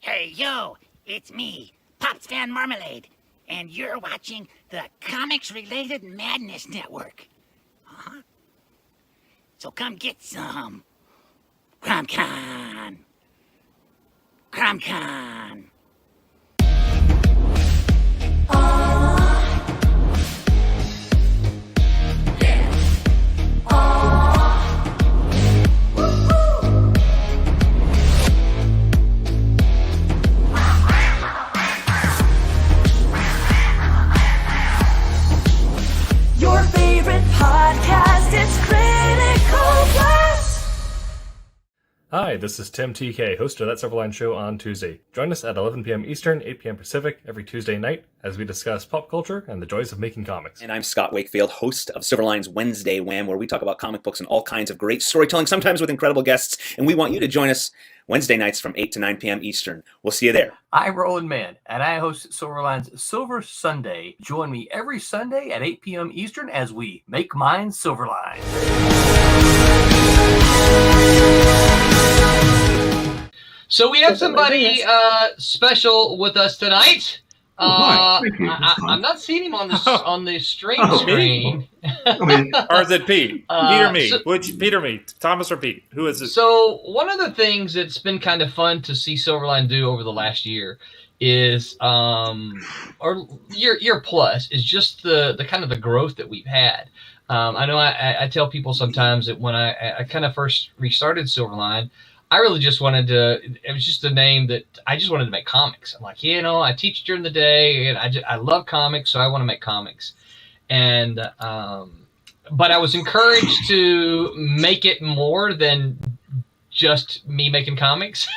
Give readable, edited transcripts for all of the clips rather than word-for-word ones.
Hey, yo, it's me, Pops Van Marmalade, and you're watching the Comics-Related Madness Network. Huh? So come get some. CromCon. CromCon. Your favorite podcast, it's Critical Blast. Hi, this is Tim TK, host of That Silverline Show on Tuesday. Join us at 11 p.m. Eastern, 8 p.m. Pacific every Tuesday night as we discuss pop culture and the joys of making comics. And I'm Scott Wakefield, host of Silverline's Wednesday Wham, where we talk about comic books and all kinds of great storytelling, sometimes with incredible guests. And we want you to join us Wednesday nights from 8 to 9 p.m. Eastern. We'll see you there. I'm Roland Mann, and I host Silverline's Silver Sunday. Join me every Sunday at 8 p.m. Eastern as we make mine Silverline. So we have somebody special with us tonight. I'm not seeing him on the stream screen. Or is it Pete? Pete or me? So, Pete or me? Thomas or Pete? Who is it? So one of the things that's been kind of fun to see Silverline do over the last year is, or year plus, is just the kind of the growth that we've had. I know I tell people sometimes that when I kind of first restarted Silverline, I really just wanted to, it was just a name that I just wanted to make comics. I'm like, I teach during the day and I love comics, so I want to make comics. And, but I was encouraged to make it more than just me making comics.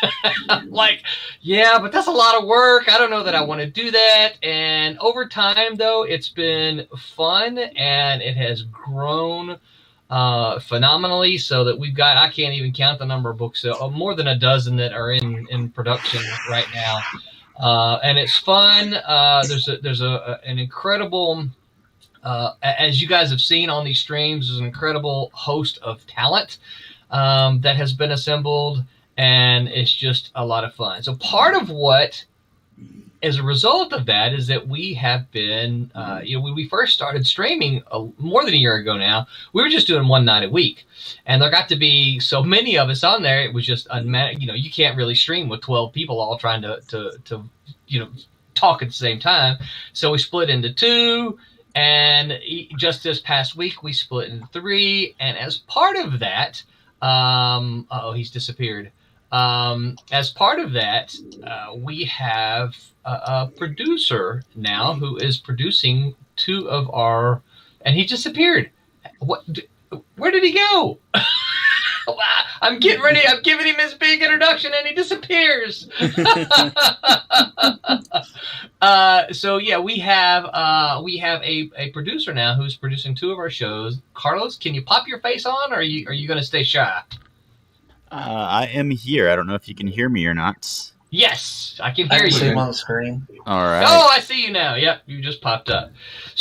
Like, yeah, but that's a lot of work. I don't know that I want to do that. And over time, though, it's been fun and it has grown phenomenally, so that we've got, I can't even count the number of books, more than a dozen that are in production right now. And it's fun. There's an incredible, as you guys have seen on these streams, there's an incredible host of talent that has been assembled, and it's just a lot of fun. So part of what, as a result of that, is that we have been, when we first started streaming more than a year ago now, we were just doing one night a week. And there got to be so many of us on there, it was just unmanageable. You can't really stream with 12 people all trying to talk at the same time. So we split into two, and just this past week, we split into three. And as part of that, he's disappeared. As part of that, we have a producer now who is producing two of our, and he disappeared. Where did he go? I'm getting ready. I'm giving him his big introduction, and he disappears. So yeah, we have a producer now who's producing two of our shows. Carlos, can you pop your face on, or are you going to stay shy? I am here. I don't know if you can hear me or not. Yes, I can I hear can you. see him on the screen. All right. Oh, I see you now. Yep, you just popped up.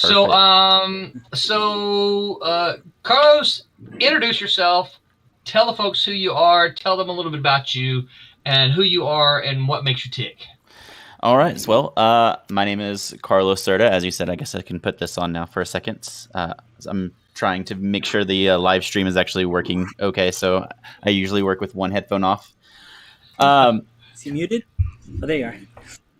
Perfect. So, Carlos, introduce yourself. Tell the folks who you are. Tell them a little bit about you and who you are and what makes you tick. All right. Well, my name is Carlos Cerda. As you said, I guess I can put this on now for a second. I'm trying to make sure the live stream is actually working okay, so I usually work with one headphone off. Is he muted? Oh, there you are.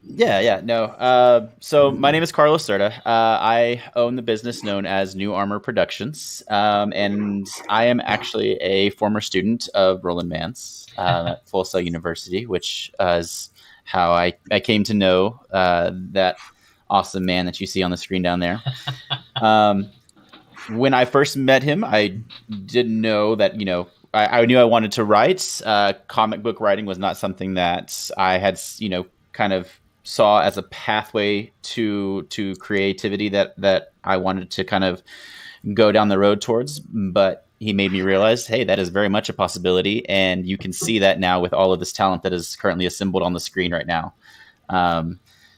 Yeah, no. So my name is Carlos Cerda. I own the business known as New Armor Productions, and I am actually a former student of Roland Mann's at Full Sail University, which is how I came to know that awesome man that you see on the screen down there. When I first met him, I didn't know that, I knew I wanted to write. Comic book writing was not something that I had, kind of saw as a pathway to creativity that I wanted to kind of go down the road towards. But he made me realize, hey, that is very much a possibility. And you can see that now with all of this talent that is currently assembled on the screen right now.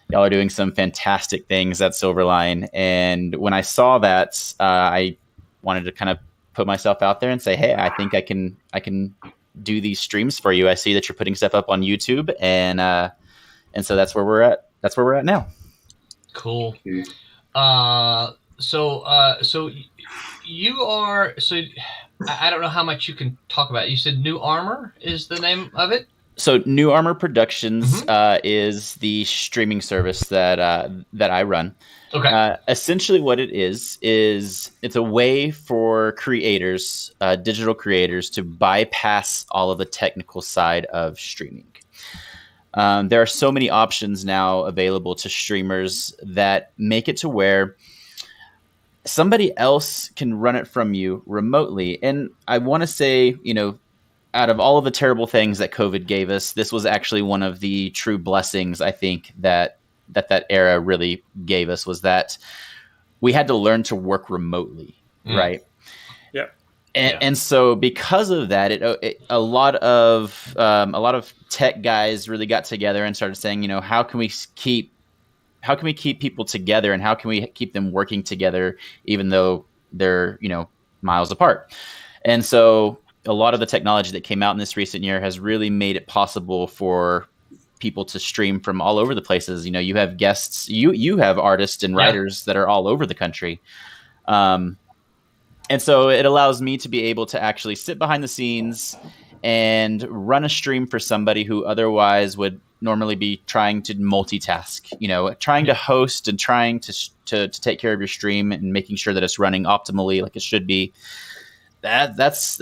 Y'all are doing some fantastic things at Silverline. And when I saw that, I wanted to kind of put myself out there and say, hey, I think I can do these streams for you. I see that you're putting stuff up on YouTube, and And so that's where we're at. That's where we're at now. Cool. So you are, so I don't know how much you can talk about it. You said New Armor is the name of it? So New Armor Productions is the streaming service that I run. Okay. Essentially what it is it's a way for creators, digital creators, to bypass all of the technical side of streaming. There are so many options now available to streamers that make it to where somebody else can run it from you remotely. And I want to say, out of all of the terrible things that COVID gave us, this was actually one of the true blessings, I think, that era really gave us, was that we had to learn to work remotely, right? Yep. And so because of that, a lot of tech guys really got together and started saying, how can we keep people together, and how can we keep them working together even though they're miles apart? And so a lot of the technology that came out in this recent year has really made it possible for people to stream from all over the places. You have guests, you have artists and writers that are all over the country. And so it allows me to be able to actually sit behind the scenes and run a stream for somebody who otherwise would normally be trying to multitask, trying to host and trying to take care of your stream and making sure that it's running optimally like it should be. That's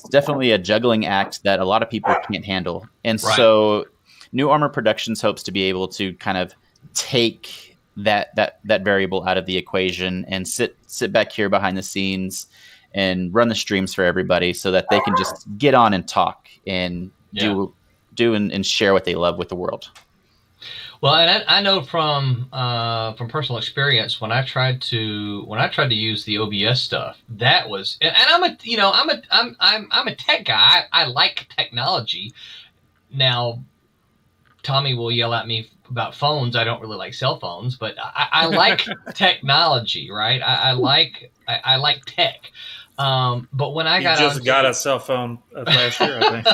definitely a juggling act that a lot of people can't handle. And so New Armor Productions hopes to be able to kind of take that variable out of the equation and sit back here behind the scenes and run the streams for everybody so that they can just get on and talk and do and share what they love with the world. Well, and I know from personal experience, when I tried to use the OBS stuff, that was, and I'm a tech guy. I like technology. Now, Tommy will yell at me about phones. I don't really like cell phones, but I like technology, right? I like tech. But when I got a cell phone last year, I think.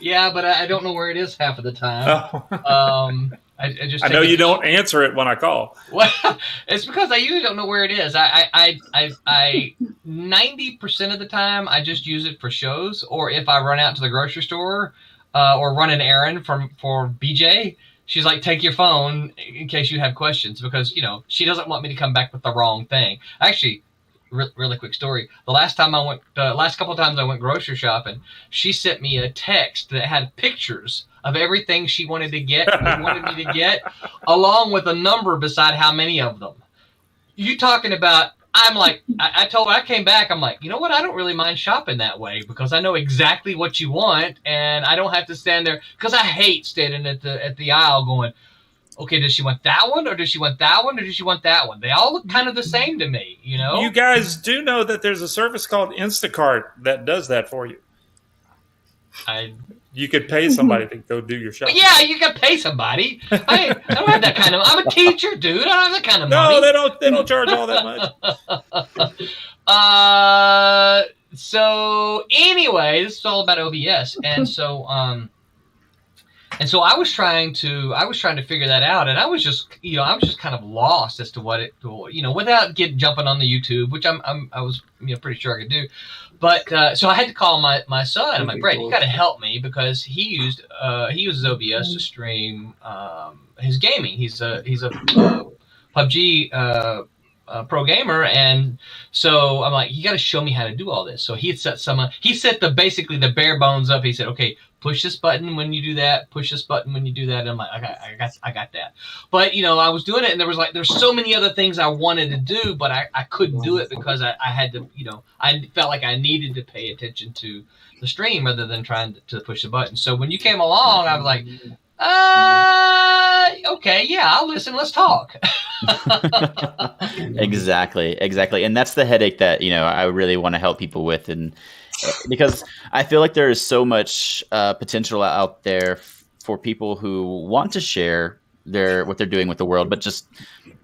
Yeah, but I don't know where it is half of the time. I know you don't answer it when I call. Well, it's because I usually don't know where it is. I 90% of the time I just use it for shows, or if I run out to the grocery store or run an errand for BJ. She's like, take your phone in case you have questions, because she doesn't want me to come back with the wrong thing. Actually, really quick story. The last couple of times I went grocery shopping, she sent me a text that had pictures of everything she wanted me to get, along with a number beside how many of them. You talking about? I'm like, I told her, I came back, I'm like, you know what? I don't really mind shopping that way because I know exactly what you want, and I don't have to stand there, because I hate standing at the aisle going, okay, does she want that one, or does she want that one, or does she want that one? They all look kind of the same to me, You guys do know that there's a service called Instacart that does that for you. You could pay somebody to go do your shopping. Yeah, you could pay somebody. I don't have that kind of. I'm a teacher, dude. I don't have that kind of money. No, they don't charge all that much. So anyway, this is all about OBS, and so I was trying to figure that out, and I was just kind of lost as to what it, without jumping on the YouTube, which I was pretty sure I could do. But so I had to call my son. I'm like, Brett, you got to help me, because he uses OBS to stream his gaming. He's a PUBG pro gamer, and so I'm like, you got to show me how to do all this. So he set basically the bare bones up. He said, okay, push this button when you do that, push this button when you do that. And I'm like, I got that. But I was doing it, and there's so many other things I wanted to do, but I couldn't do it because I had to, I felt like I needed to pay attention to the stream rather than trying to push the button. So when you came along, I was like, okay, yeah, I'll listen. Let's talk. Exactly. And that's the headache that, I really want to help people with. And because I feel like there is so much potential out there for people who want to share what they're doing with the world, but just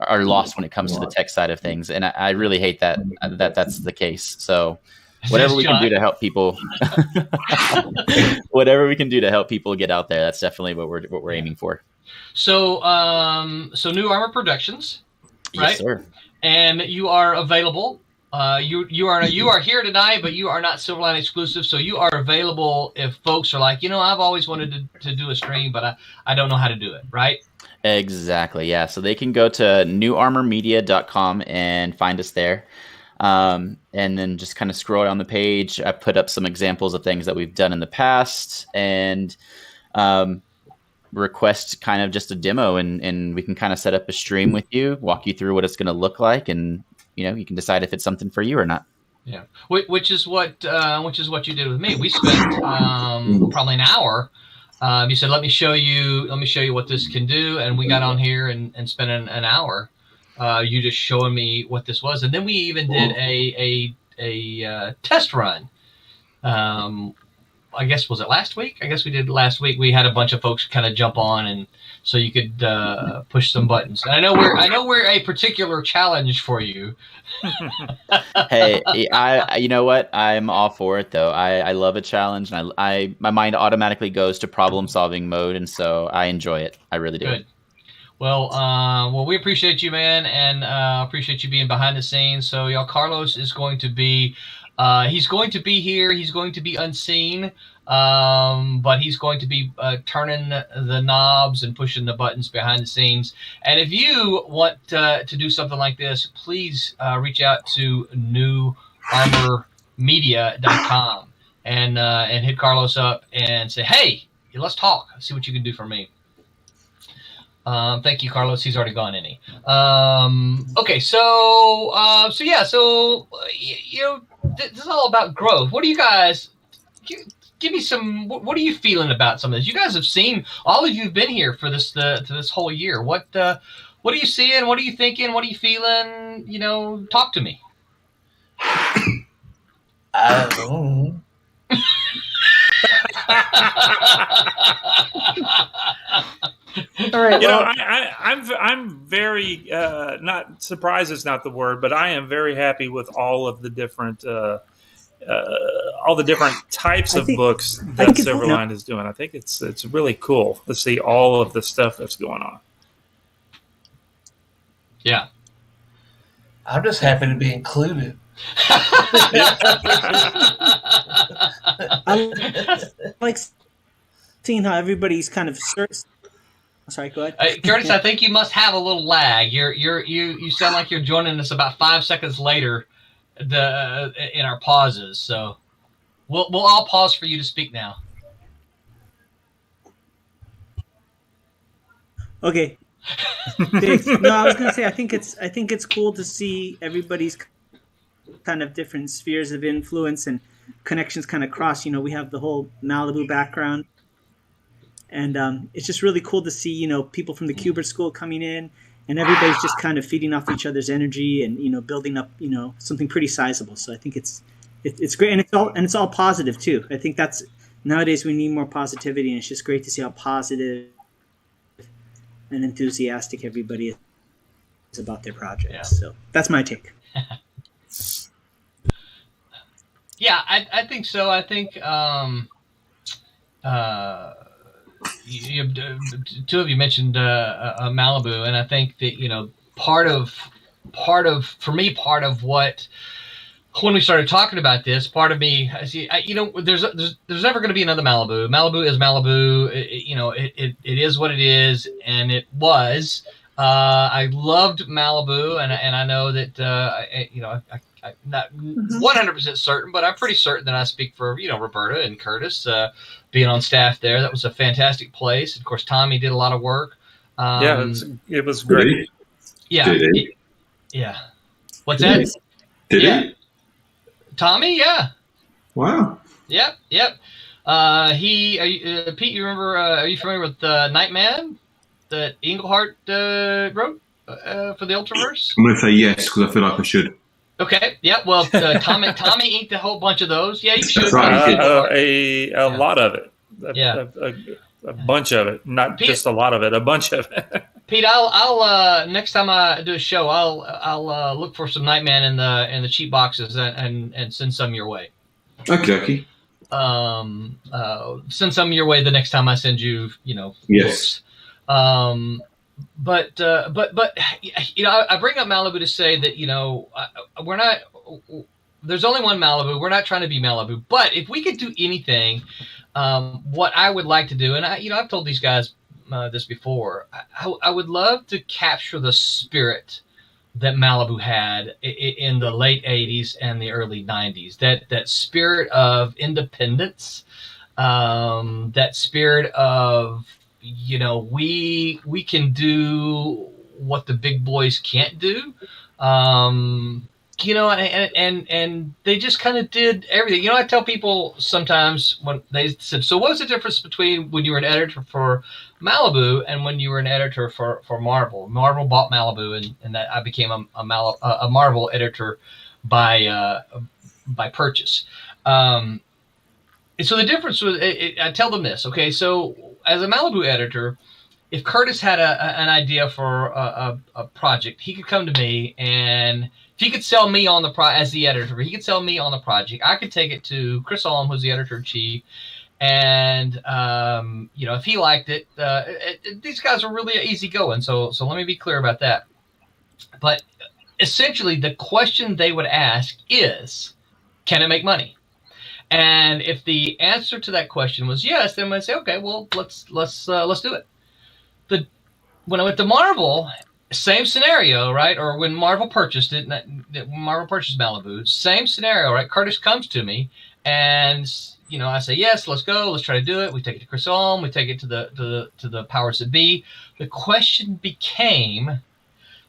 are lost when it comes to the tech side of things. And I really hate that that's the case. So whatever we can do to help people, whatever we can do to help people get out there, that's definitely what we're aiming for. So, so New Armor Productions, right? Yes, sir. And you are available. You are here tonight, but you are not Silverline exclusive. So you are available if folks are like, I've always wanted to do a stream, but I don't know how to do it, right? Exactly. Yeah. So they can go to newarmormedia.com and find us there. And then just kind of scroll down the page. I put up some examples of things that we've done in the past, and request kind of just a demo, and we can kind of set up a stream with you, walk you through what it's going to look like, and you can decide if it's something for you or not. Yeah, which is what you did with me. We spent probably an hour. You said, let me show you what this can do, and we got on here and spent an hour. You just showing me what this was, and then we even did a test run. I guess, was it last week? I guess we did last week. We had a bunch of folks kind of jump on, and so you could push some buttons. And I know we're a particular challenge for you. Hey, you know what? I'm all for it though. I love a challenge, and my mind automatically goes to problem solving mode, and so I enjoy it. I really do. Good. Well, we appreciate you, man, and appreciate you being behind the scenes. So, y'all, Carlos is going to be. He's going to be here. He's going to be unseen, but he's going to be turning the knobs and pushing the buttons behind the scenes. And if you want to do something like this, please reach out to newarmormedia.com and hit Carlos up and say, hey, let's talk. See what you can do for me. Thank you, Carlos. He's already gone, any. Okay, so this is all about growth. What do you guys give me some? What are you feeling about some of this? You guys have seen, all of you've been here for this this whole year. What are you seeing? What are you thinking? What are you feeling? Talk to me. I don't know. All right. I'm very not surprised is not the word, but I am very happy with all of the different types of books that Silverline is doing. I think it's really cool to see all of the stuff that's going on. Yeah, I'm just happy to be included. I like seeing how everybody's kind of. Sorry, go ahead. Curtis, I think you must have a little lag. You sound like you're joining us about 5 seconds later, in our pauses. So we'll all pause for you to speak now. Okay. No, I was gonna say I think it's cool to see everybody's kind of different spheres of influence and connections kind of cross. We have the whole Malibu background. And it's just really cool to see, people from the Kubert School coming in, and everybody's just kind of feeding off each other's energy and, building up, something pretty sizable. So I think it's great, and it's all positive too. I think that's nowadays we need more positivity, and it's just great to see how positive and enthusiastic everybody is about their projects. Yeah. So that's my take. Yeah, I think so. I think two of you mentioned Malibu, and I think that part of what, when we started talking about this, part of me, there's never going to be another Malibu. Malibu is Malibu. It is what it is, and it was. I loved Malibu, and I know that I'm not 100% certain, but I'm pretty certain that I speak for Roberta and Curtis being on staff there. That was a fantastic place. Of course, Tommy did a lot of work. It was great. Yeah, yeah. What's that? Did he? Tommy, yeah. Wow. Yep. Pete, you remember? Are you familiar with Nightman that Englehart wrote for the Ultraverse? I'm going to say yes because I feel like I should. Okay. Yeah. Well, Tommy inked a whole bunch of those. Yeah, you should. A lot of it. A bunch of it, not Pete, just a lot of it. A bunch of it. Pete, I'll next time I do a show, I'll look for some Nightman in the cheap boxes and send some your way. Okay. Send some your way the next time I send you, Yes. books. But I bring up Malibu to say that we're not. There's only one Malibu. We're not trying to be Malibu. But if we could do anything, what I would like to do, and I've told these guys this before, I would love to capture the spirit that Malibu had in the late 80s and the early 90s. That spirit of independence, that spirit of, we can do what the big boys can't do. And they just kind of did everything. I tell people sometimes when they said, so what was the difference between when you were an editor for Malibu and when you were an editor for Marvel? Marvel bought Malibu, and that I became a Marvel editor by purchase. And so the difference was, I tell them this, okay, so as a Malibu editor, if Curtis had an idea for a project, he could come to me, and if he could sell me on as the editor, he could sell me on the project. I could take it to Chris Alm, who's the editor-in-chief, and if he liked it, these guys are really easygoing. So let me be clear about that. But essentially, the question they would ask is, can it make money? And if the answer to that question was yes, then I'd say, okay, well, let's do it. When I went to Marvel, same scenario, right? Or when Marvel purchased it, when Marvel purchased Malibu, same scenario, right? Curtis comes to me, and I say, yes, let's go, let's try to do it. We take it to Chris Olm, we take it to the powers that be. The question became,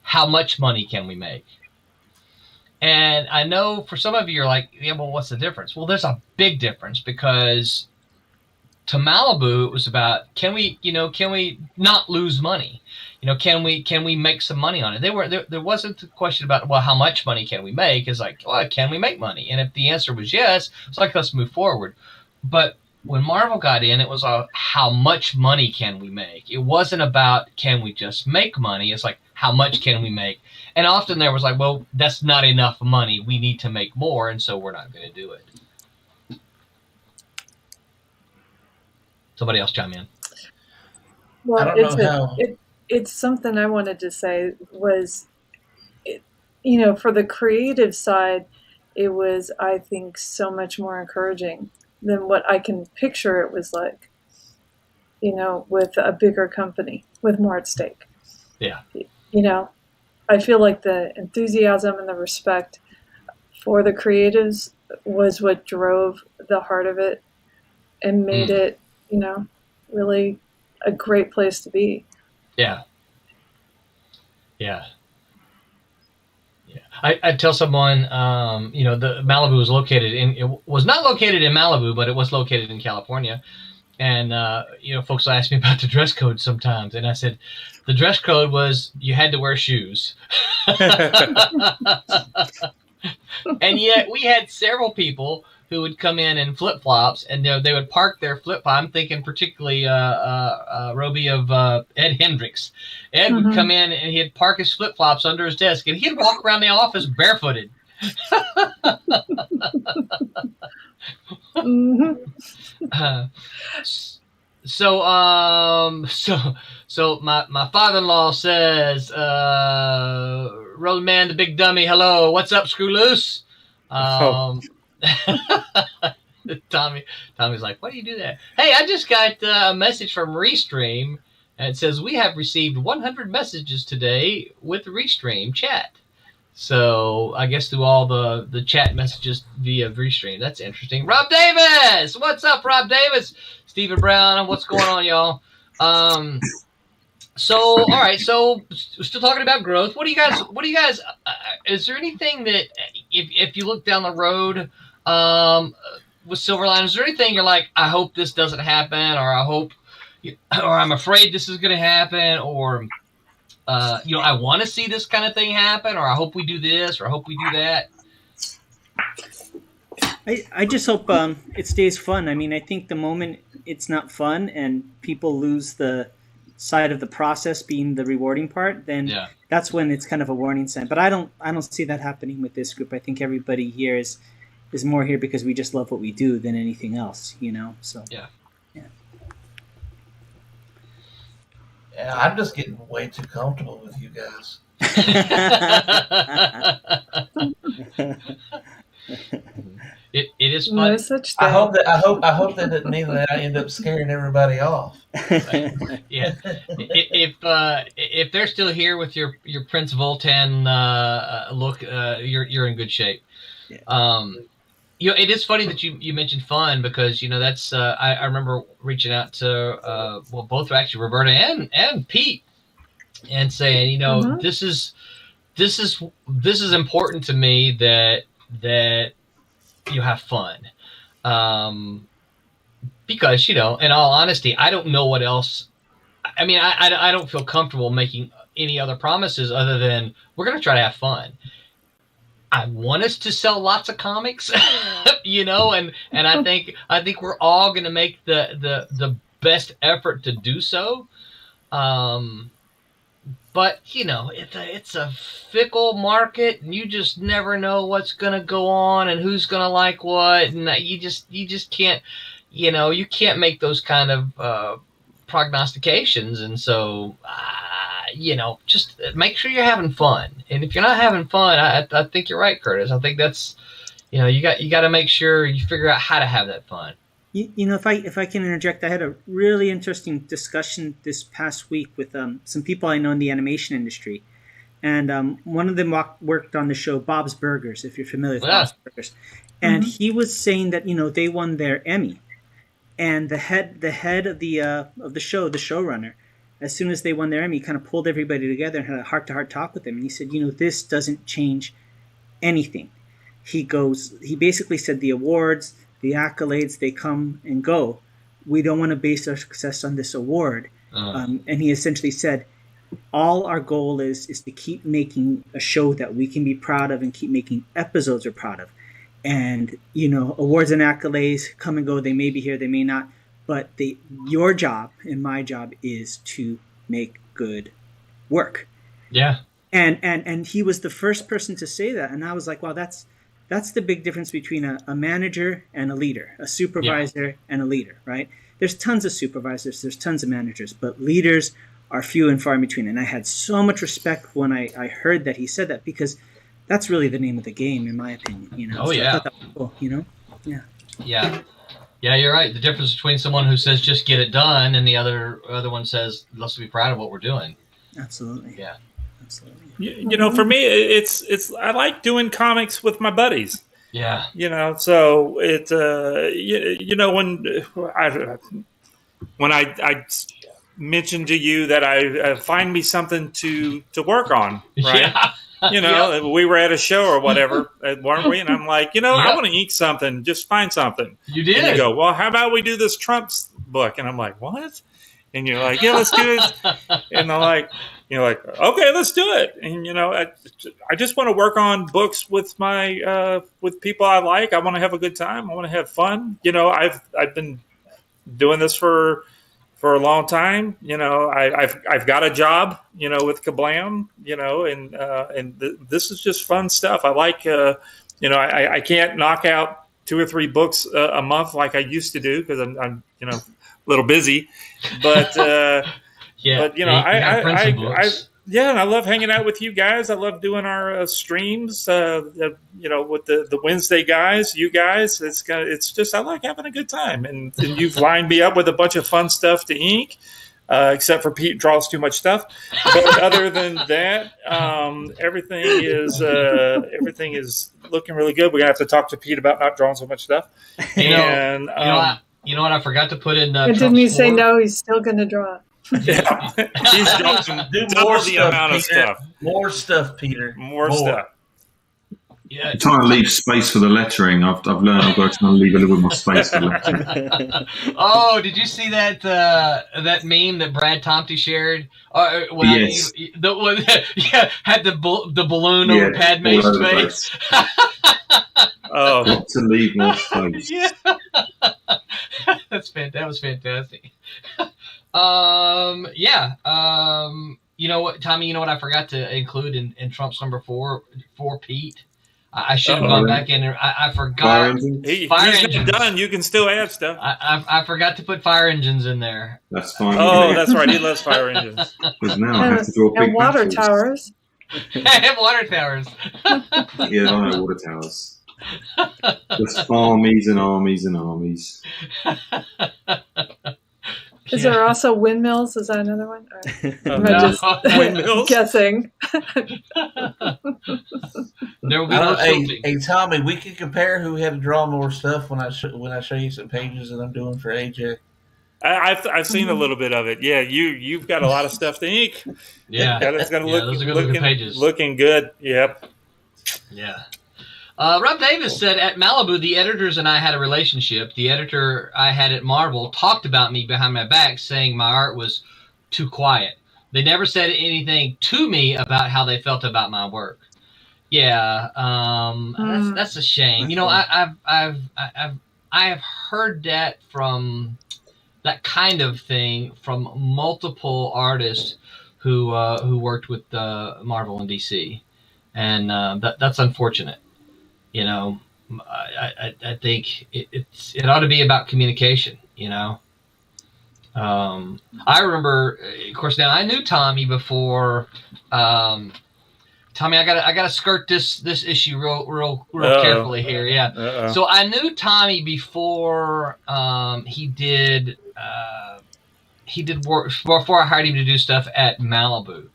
how much money can we make? And I know for some of you, you're like, yeah, well, what's the difference? Well, there's a big difference, because to Malibu, it was about, can we not lose money? Can we make some money on it? There wasn't a question about, well, how much money can we make? It's like, well, can we make money? And if the answer was yes, it's like, let's move forward. But when Marvel got in, it was how much money can we make? It wasn't about, can we just make money? It's like, how much can we make? And often there was like, well, that's not enough money. We need to make more, and so we're not going to do it. Somebody else chime in. Well, it's something I wanted to say was, for the creative side, it was, I think, so much more encouraging than what I can picture it was like, with a bigger company, with more at stake. Yeah. I feel like the enthusiasm and the respect for the creatives was what drove the heart of it and made it, really a great place to be. Yeah. Yeah. Yeah. I tell someone, the Malibu was it was not located in Malibu, but it was located in California. And, folks will ask me about the dress code sometimes. And I said, the dress code was, you had to wear shoes. And yet we had several people who would come in flip-flops, and they would park their flip-flop. I'm thinking particularly Roby of Ed Hendricks. Ed would come in, and he'd park his flip-flops under his desk, and he'd walk around the office barefooted. So my father-in-law says, Road Man, the big dummy, hello, what's up, screw loose? Tommy's like, why do you do that? Hey, I just got a message from Restream, and it says we have received 100 messages today with Restream chat. So I guess through all the chat messages via Restream. That's interesting. Rob Davis, what's up, Rob Davis? Stephen Brown, what's going on, y'all? So all right, so still talking about growth. What do you guys? Is there anything that if you look down the road with Silverline, is there anything you're like, I hope this doesn't happen, or I hope, or I'm afraid this is going to happen, or I want to see this kind of thing happen, or I hope we do this, or I hope we do that? I just hope it stays fun. I mean, I think the moment it's not fun and people lose the side of the process being the rewarding part, then that's when it's kind of a warning sign. But I don't see that happening with this group. I think everybody here is is more here because we just love what we do than anything else, you know. So yeah. Yeah, I'm just getting way too comfortable with you guys. It is No fun. such thing. I hope that doesn't mean that I end up scaring everybody off. Yeah. If they're still here with your Prince Voltan look, you're in good shape. Yeah. You know, it is funny that you mentioned fun because you know that's I remember reaching out to well both actually Roberta and Pete and saying, you know, this is important to me that you have fun. Because, you know, in all honesty, I don't know what else. I mean, I don't feel comfortable making any other promises other than we're going to try to have fun. I want us to sell lots of comics, you know, and I think we're all going to make the best effort to do so. But you know, it's a fickle market, and you just never know what's going to go on and who's going to like what, and you just can't, you know, you can't make those kind of prognostications, and so you know, just make sure you're having fun. And if you're not having fun, I think you're right, Curtis. I think that's, you know, you got to make sure you figure out how to have that fun. You know, if I can interject, I had a really interesting discussion this past week with some people I know in the animation industry, and one of them worked on the show Bob's Burgers, if you're familiar with Bob's Burgers, and he was saying that, you know, they won their Emmy, and the head of the show, the showrunner, as soon as they won their Emmy, kind of pulled everybody together and had a heart-to-heart talk with them, and he said, you know, this doesn't change anything. He basically said the awards, the accolades, they come and go. We don't want to base our success on this award. And he essentially said, all our goal is to keep making a show that we can be proud of and keep making episodes we're proud of. And, you know, awards and accolades come and go. They may be here, they may not. But your job and my job is to make good work. Yeah. And he was the first person to say that. And I was like, wow, that's the big difference between a manager and a leader, a supervisor and a leader, right? There's tons of supervisors, there's tons of managers, but leaders are few and far in between. And I had so much respect when I heard that he said that, because that's really the name of the game, in my opinion. You know? Oh, so yeah. I thought that was cool, you know? Yeah. Yeah. Yeah, you're right. The difference between someone who says just get it done and the other one says let's be proud of what we're doing. Absolutely. Yeah. Absolutely. You know, for me, it's I like doing comics with my buddies. Yeah. You know, so it you know, when I mentioned to you that I find me something to work on, right? Yeah. You know, we were at a show or whatever, weren't we? And I'm like, you know, I want to ink something. Just find something. You did. And you go, well, how about we do this Trump's book? And I'm like, what? And you're like, yeah, let's do it. And I'm like, you're like, okay, let's do it. And you know, I just want to work on books with my with people I like. I want to have a good time. I want to have fun. You know, I've been doing this for a long time. You know, I've got a job, you know, with Kablam, you know, and this is just fun stuff. I like, you know, I can't knock out 2 or 3 books a month like I used to do because I'm you know, a little busy, but but you know, and I love hanging out with you guys. I love doing our streams, you know, with the Wednesday guys, you guys. It's just, I like having a good time. And you've lined me up with a bunch of fun stuff to ink, except for Pete draws too much stuff. But other than that, everything is looking really good. We're gonna have to talk to Pete about not drawing so much stuff. You know what? I forgot to put in. And didn't he say no? He's still going to draw. Yeah, he's drawing double the amount of stuff. More stuff, Peter. More stuff. Yeah. I'm trying to leave space for the lettering. I've learned I've got to try and leave a little bit more space for lettering. Oh, did you see that that meme that Brad Tomty shared? Yes. Had the balloon over Padme's face. Oh, got to leave more space. Yeah. That was fantastic. You know what, Tommy? You know what I forgot to include in Trump's number 4 for Pete? I should have gone back in, and I forgot. He's engines. not done. You can still add stuff. I forgot to put fire engines in there. That's fine. Oh, that's right. He loves fire engines. Because now I have to draw And big water batteries. towers. I have water towers. Yeah, I know water towers. Just armies and armies and armies. Is there also windmills? Is that another one? Or am I No. just Windmills? guessing? There will be I no don't, hey, tilting. hey, Tommy, we can compare who had to draw more stuff when I show you some pages that I'm doing for AJ. I've seen a little bit of it. Yeah, you've got a lot of stuff to ink. Yeah. It's gonna Yeah, those are good-looking pages. Looking good. Yep. Yeah. Rob Davis said, at Malibu, the editors and I had a relationship. The editor I had at Marvel talked about me behind my back, saying my art was too quiet. They never said anything to me about how they felt about my work. Yeah, that's a shame. You know, I have heard that from that kind of thing from multiple artists who worked with Marvel and DC, and that's unfortunate. You know, I think it ought to be about communication. You know, I remember, of course. Now I knew Tommy before. Tommy, I gotta skirt this issue real carefully here. Yeah. Uh-oh. So I knew Tommy before he did work, before I hired him to do stuff at Malibu.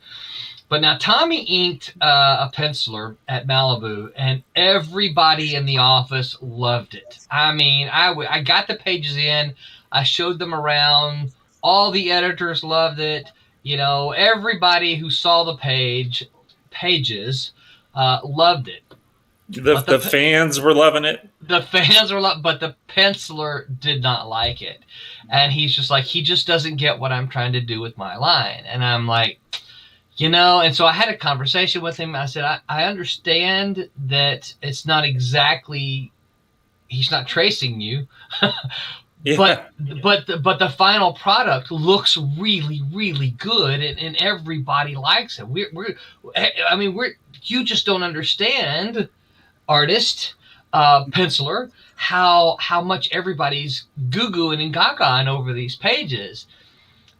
But now Tommy inked a penciler at Malibu, and everybody in the office loved it. I mean, I got the pages in, I showed them around. All the editors loved it. You know, everybody who saw the pages loved it. The fans were loving it. The fans were loving, but the penciler did not like it, and he's just like, he just doesn't get what I'm trying to do with my line, and I'm like. You know, and so I had a conversation with him. I said, I understand that it's not exactly, he's not tracing you, Yeah. but the final product looks really, really good, and everybody likes it. You just don't understand, artist, penciler, how much everybody's goo-gooing and gaga-ing over these pages.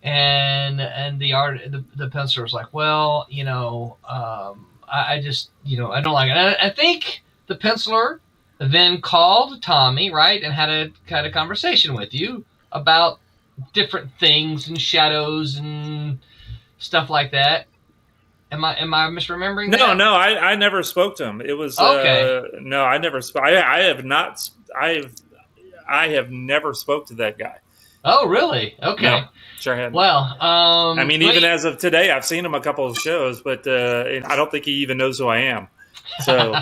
And the penciler was like, well, you know, I just, you know, I don't like it. And I think the penciler then called Tommy, right, and had a conversation with you about different things and shadows and stuff like that. Am I misremembering that? No, I never spoke to him. It was okay. No, I never spoke. I have not. I have never spoke to that guy. Oh, really? Okay. No, sure hadn't. Well, I mean, even as of today, I've seen him a couple of shows, but I don't think he even knows who I am. So.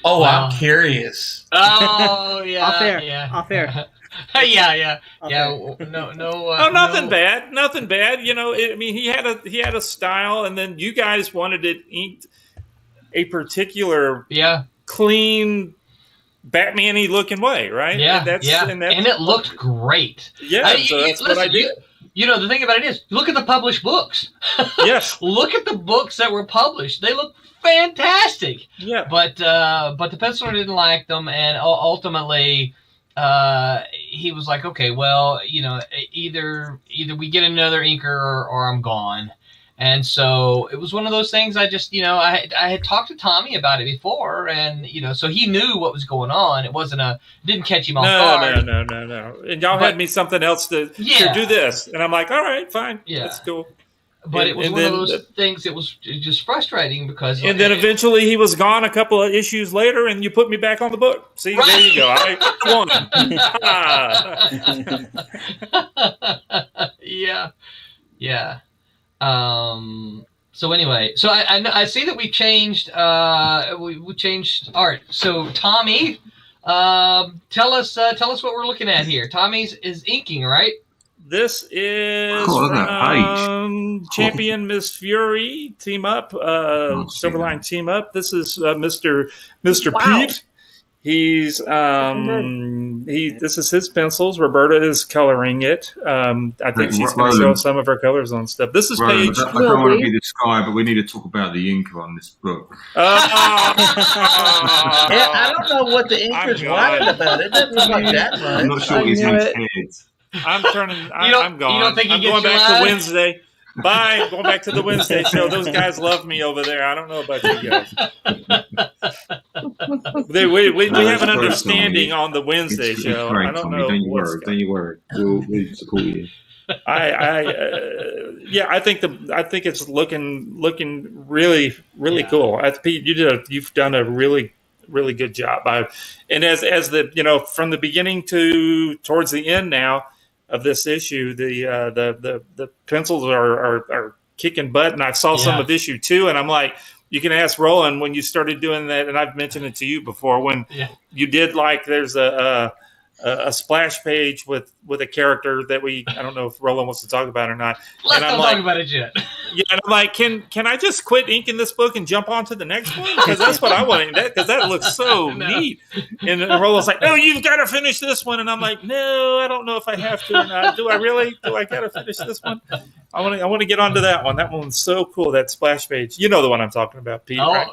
Oh, I'm curious. Oh, yeah. Off air. Yeah. Off air. Yeah. Okay. No. Oh, nothing bad. Nothing bad. You know, I mean, he had a style, and then you guys wanted it inked a particular clean, Batman-y looking way, right? Yeah, and it looked great. Yeah, so that's what I did. You know, the thing about it is, look at the published books. Yes. Look at the books that were published. They look fantastic. Yeah. But the penciler didn't like them, and ultimately, he was like, okay, well, you know, either we get another inker or I'm gone. And so it was one of those things. I just, you know, I had talked to Tommy about it before, and you know, so he knew what was going on. It didn't catch him off guard. No. And y'all had me something else to do this, and I'm like, all right, fine, that's cool. But it was one of those things. It was just frustrating because. And then eventually he was gone a couple of issues later, and you put me back on the book. See, there you go. I won. Yeah. So anyway, so I see that we changed we changed art. So Tommy, tell us what we're looking at here. Tommy's is inking, right? This is from Champion Miss Fury team up, Silverline team up. This is Mr. Wow. Pete, He's this is his pencils. Roberta is coloring it. I think she's going to show some of her colors on stuff. This is Roland, page. I don't want to be this guy, but we need to talk about the inker on this book. I don't know what the inker's whining about. It doesn't look like that much. I'm not sure what he's head. I'm turning. I'm gone. You don't think he I'm gets going you back live? to Wednesday. Bye. Going back to the Wednesday show. Those guys love me over there. I don't know about you guys. We have an understanding on the Wednesday show. I don't know. Don't you worry. We'll support you. I think it's looking really cool. Pete, you've done a really good job. And as the from the beginning to towards the end now of this issue, the pencils are kicking butt, and I saw some of issue 2, and I'm like, you can ask Roland when you started doing that, and I've mentioned it to you before when you did there's a splash page with a character that I don't know if Roland wants to talk about or not. Let's not talk about it yet. Yeah, and I'm like, can I just quit inking this book and jump on to the next one? Because that's what I want. Because that looks so neat. And Roland's like, no, you've got to finish this one. And I'm like, no, I don't know if I have to or not. Do I really? Do I got to finish this one? I want to get onto that one. That one's so cool. That splash page. You know the one I'm talking about, Pete. Oh, right?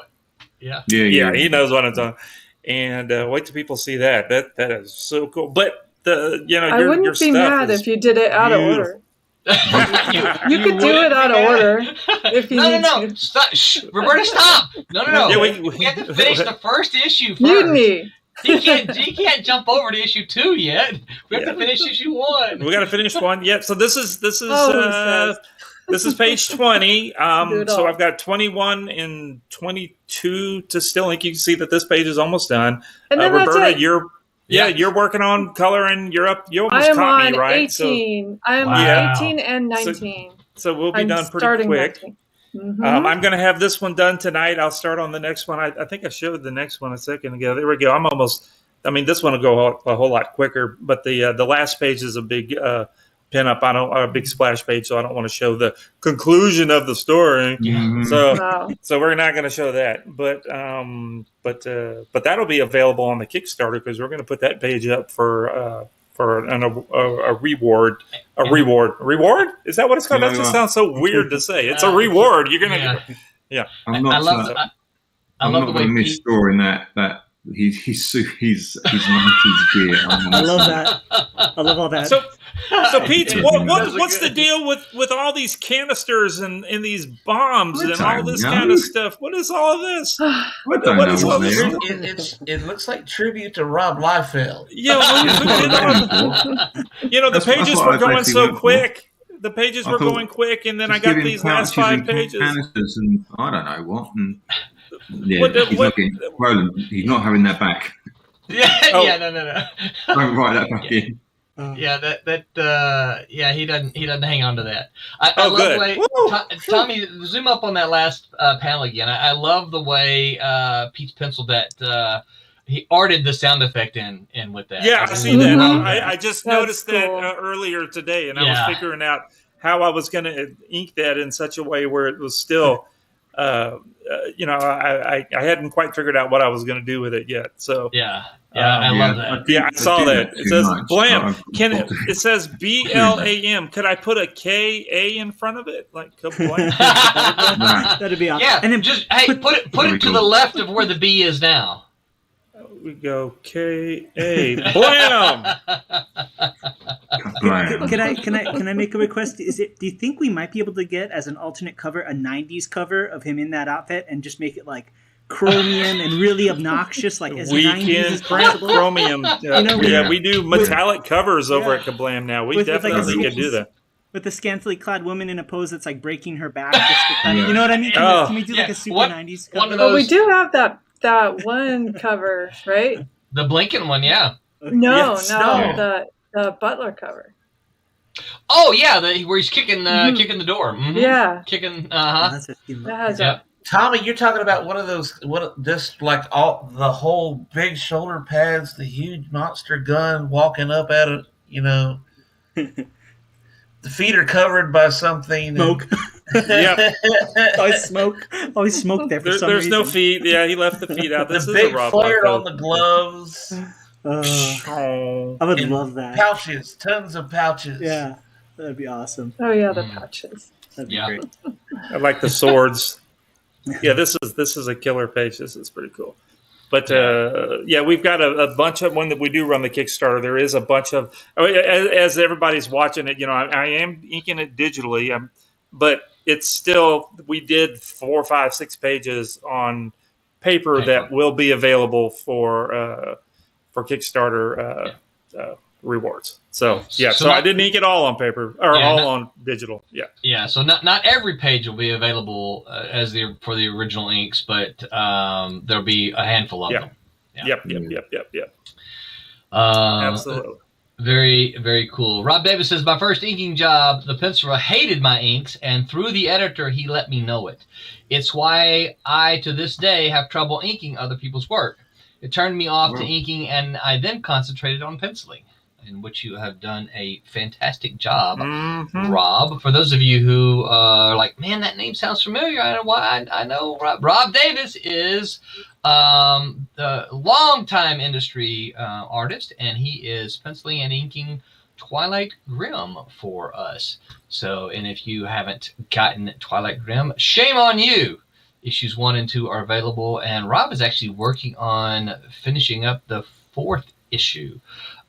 Yeah. He knows what I'm talking. And wait till people see that. That is so cool. But I your wouldn't be mad if you did it out of order. You could do it out of order if you need to. Stop. Shh. Roberta, stop. No. Yeah, we have to finish the first issue first. Mutiny. He can't jump over to issue 2 yet. We have to finish issue 1. We got to finish one. Yeah. So this is this is page 20. So I've got 21 and 22 to still ink. You can see that this page is almost done. And then Roberta, you're working on coloring. You're up. You almost caught me, right? 18. I am on 18 and 19. So we'll be done pretty quick. Mm-hmm. I'm going to have this one done tonight. I'll start on the next one. I think I showed the next one a second ago. There we go. This one will go a whole lot quicker, but the last page is a big pinup. A big splash page, so I don't want to show the conclusion of the story. Mm-hmm. So we're not going to show that, but that'll be available on the Kickstarter because we're going to put that page up for a reward. A reward? Is that what it's called? That just sounds so weird to say. It's a reward. You're gonna, I'm not. I'm not going to miss storing that he's 90s gear. I love that. I love all that. So Pete, what's the deal with all these canisters and these bombs and all this kind of stuff? What is all of this? What is all this? It looks like tribute to Rob Liefeld. The pages were going so quick. The pages were going quick, and then I got these last 5 pages. Canisters and I don't know what. And Roland, he's not having that back. No. Don't write that back in. He doesn't hang on to that. I love the way Tommy, zoom up on that last panel again. I love the way Pete's penciled that. He arted the sound effect in with that. Yeah, I see that. I just noticed that earlier today, and I was figuring out how I was going to ink that in such a way where it was still. I hadn't quite figured out what I was going to do with it yet. So I love that. I saw that. It says Blam. It says BLAM. Could I put a KA in front of it, like Kablam? That'd be awesome. Yeah, and then just put it to the left of where the B is now. We go KA. Blam. Can I make a request? Do you think we might be able to get as an alternate cover a 90s cover of him in that outfit and just make it like chromium and really obnoxious, like as 90s as possible? Chromium. We do metallic covers over at Kablam now. We definitely could do that. With a scantily clad woman in a pose that's like breaking her back. Just to kind of, you know what I mean? Can we do like a super 90s cover? Oh, we do have that one cover, right? The Blinken one, yeah. No, the Butler cover. Oh yeah, where he's kicking the door. Mm-hmm. Yeah, kicking. Tommy, you're talking about one of those. Just like the whole big shoulder pads, the huge monster gun walking up at it. The feet are covered by something. Smoke. Yep. Always smoke there for some There's reason. no feet. Yeah, he left the feet out. This The is a big Rob flare Liefeld. on the gloves. I would And love that. Pouches, tons of pouches. Yeah, that'd be awesome. Oh yeah, the pouches. That'd be Yeah. great. I like the swords. Yeah, this is a killer page. This is pretty cool. But yeah, we've got a bunch of, when that we do run the Kickstarter, there is a bunch of, as everybody's watching it, I am inking it digitally, but it's still, we did 4, 5, 6 pages on paper that will be available for Kickstarter rewards. So yeah, so I didn't ink it all on paper or on digital. Yeah. Yeah, so not every page will be available for the original inks, but there'll be a handful of them. Yeah. Yep. Absolutely. Very, very cool. Rob Davis says, my first inking job, the penciler hated my inks, and through the editor, he let me know it. It's why I, to this day, have trouble inking other people's work. It turned me off to inking, and I then concentrated on penciling, in which you have done a fantastic job, Rob. For those of you who are like, man, that name sounds familiar. I know Rob. Rob Davis is the longtime industry artist, and he is penciling and inking Twilight Grim for us. So, and if you haven't gotten Twilight Grim, shame on you. Issues 1 and 2 are available, and Rob is actually working on finishing up the 4th issue.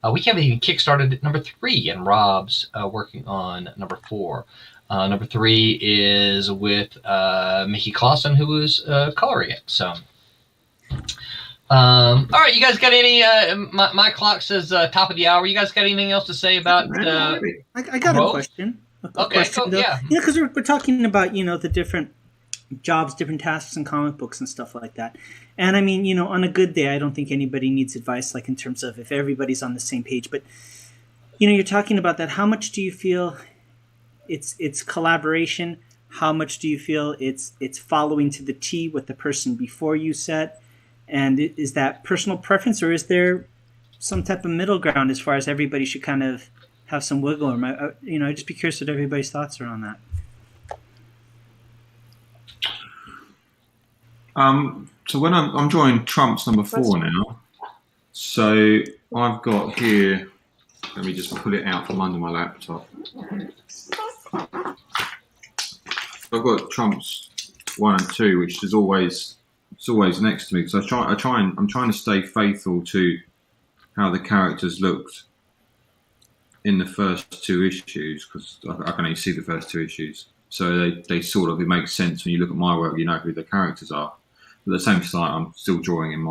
We haven't even kickstarted number 3, and Rob's working on number 4. Number 3 is with Mickey Clausen, who is coloring it. So, all right, you guys got any? My clock says top of the hour. You guys got anything else to say about? I got a question. Okay, yeah. Because we're talking about the different jobs, different tasks in comic books and stuff like that. And I mean, on a good day, I don't think anybody needs advice, like in terms of if everybody's on the same page. But you're talking about that. How much do you feel it's collaboration? How much do you feel it's following to the T what the person before you said? And is that personal preference, or is there some type of middle ground as far as everybody should kind of have some wiggle room? I'd just be curious what everybody's thoughts are on that. So when I'm drawing Trump's number 4 now, so I've got here, let me just pull it out from under my laptop. I've got Trump's 1 and 2, which is always next to me, because I'm trying to stay faithful to how the characters looked in the first 2 issues, because I can only see the first 2 issues. So they sort of, it makes sense when you look at my work, you know who the characters are. But at the same time, I'm still drawing in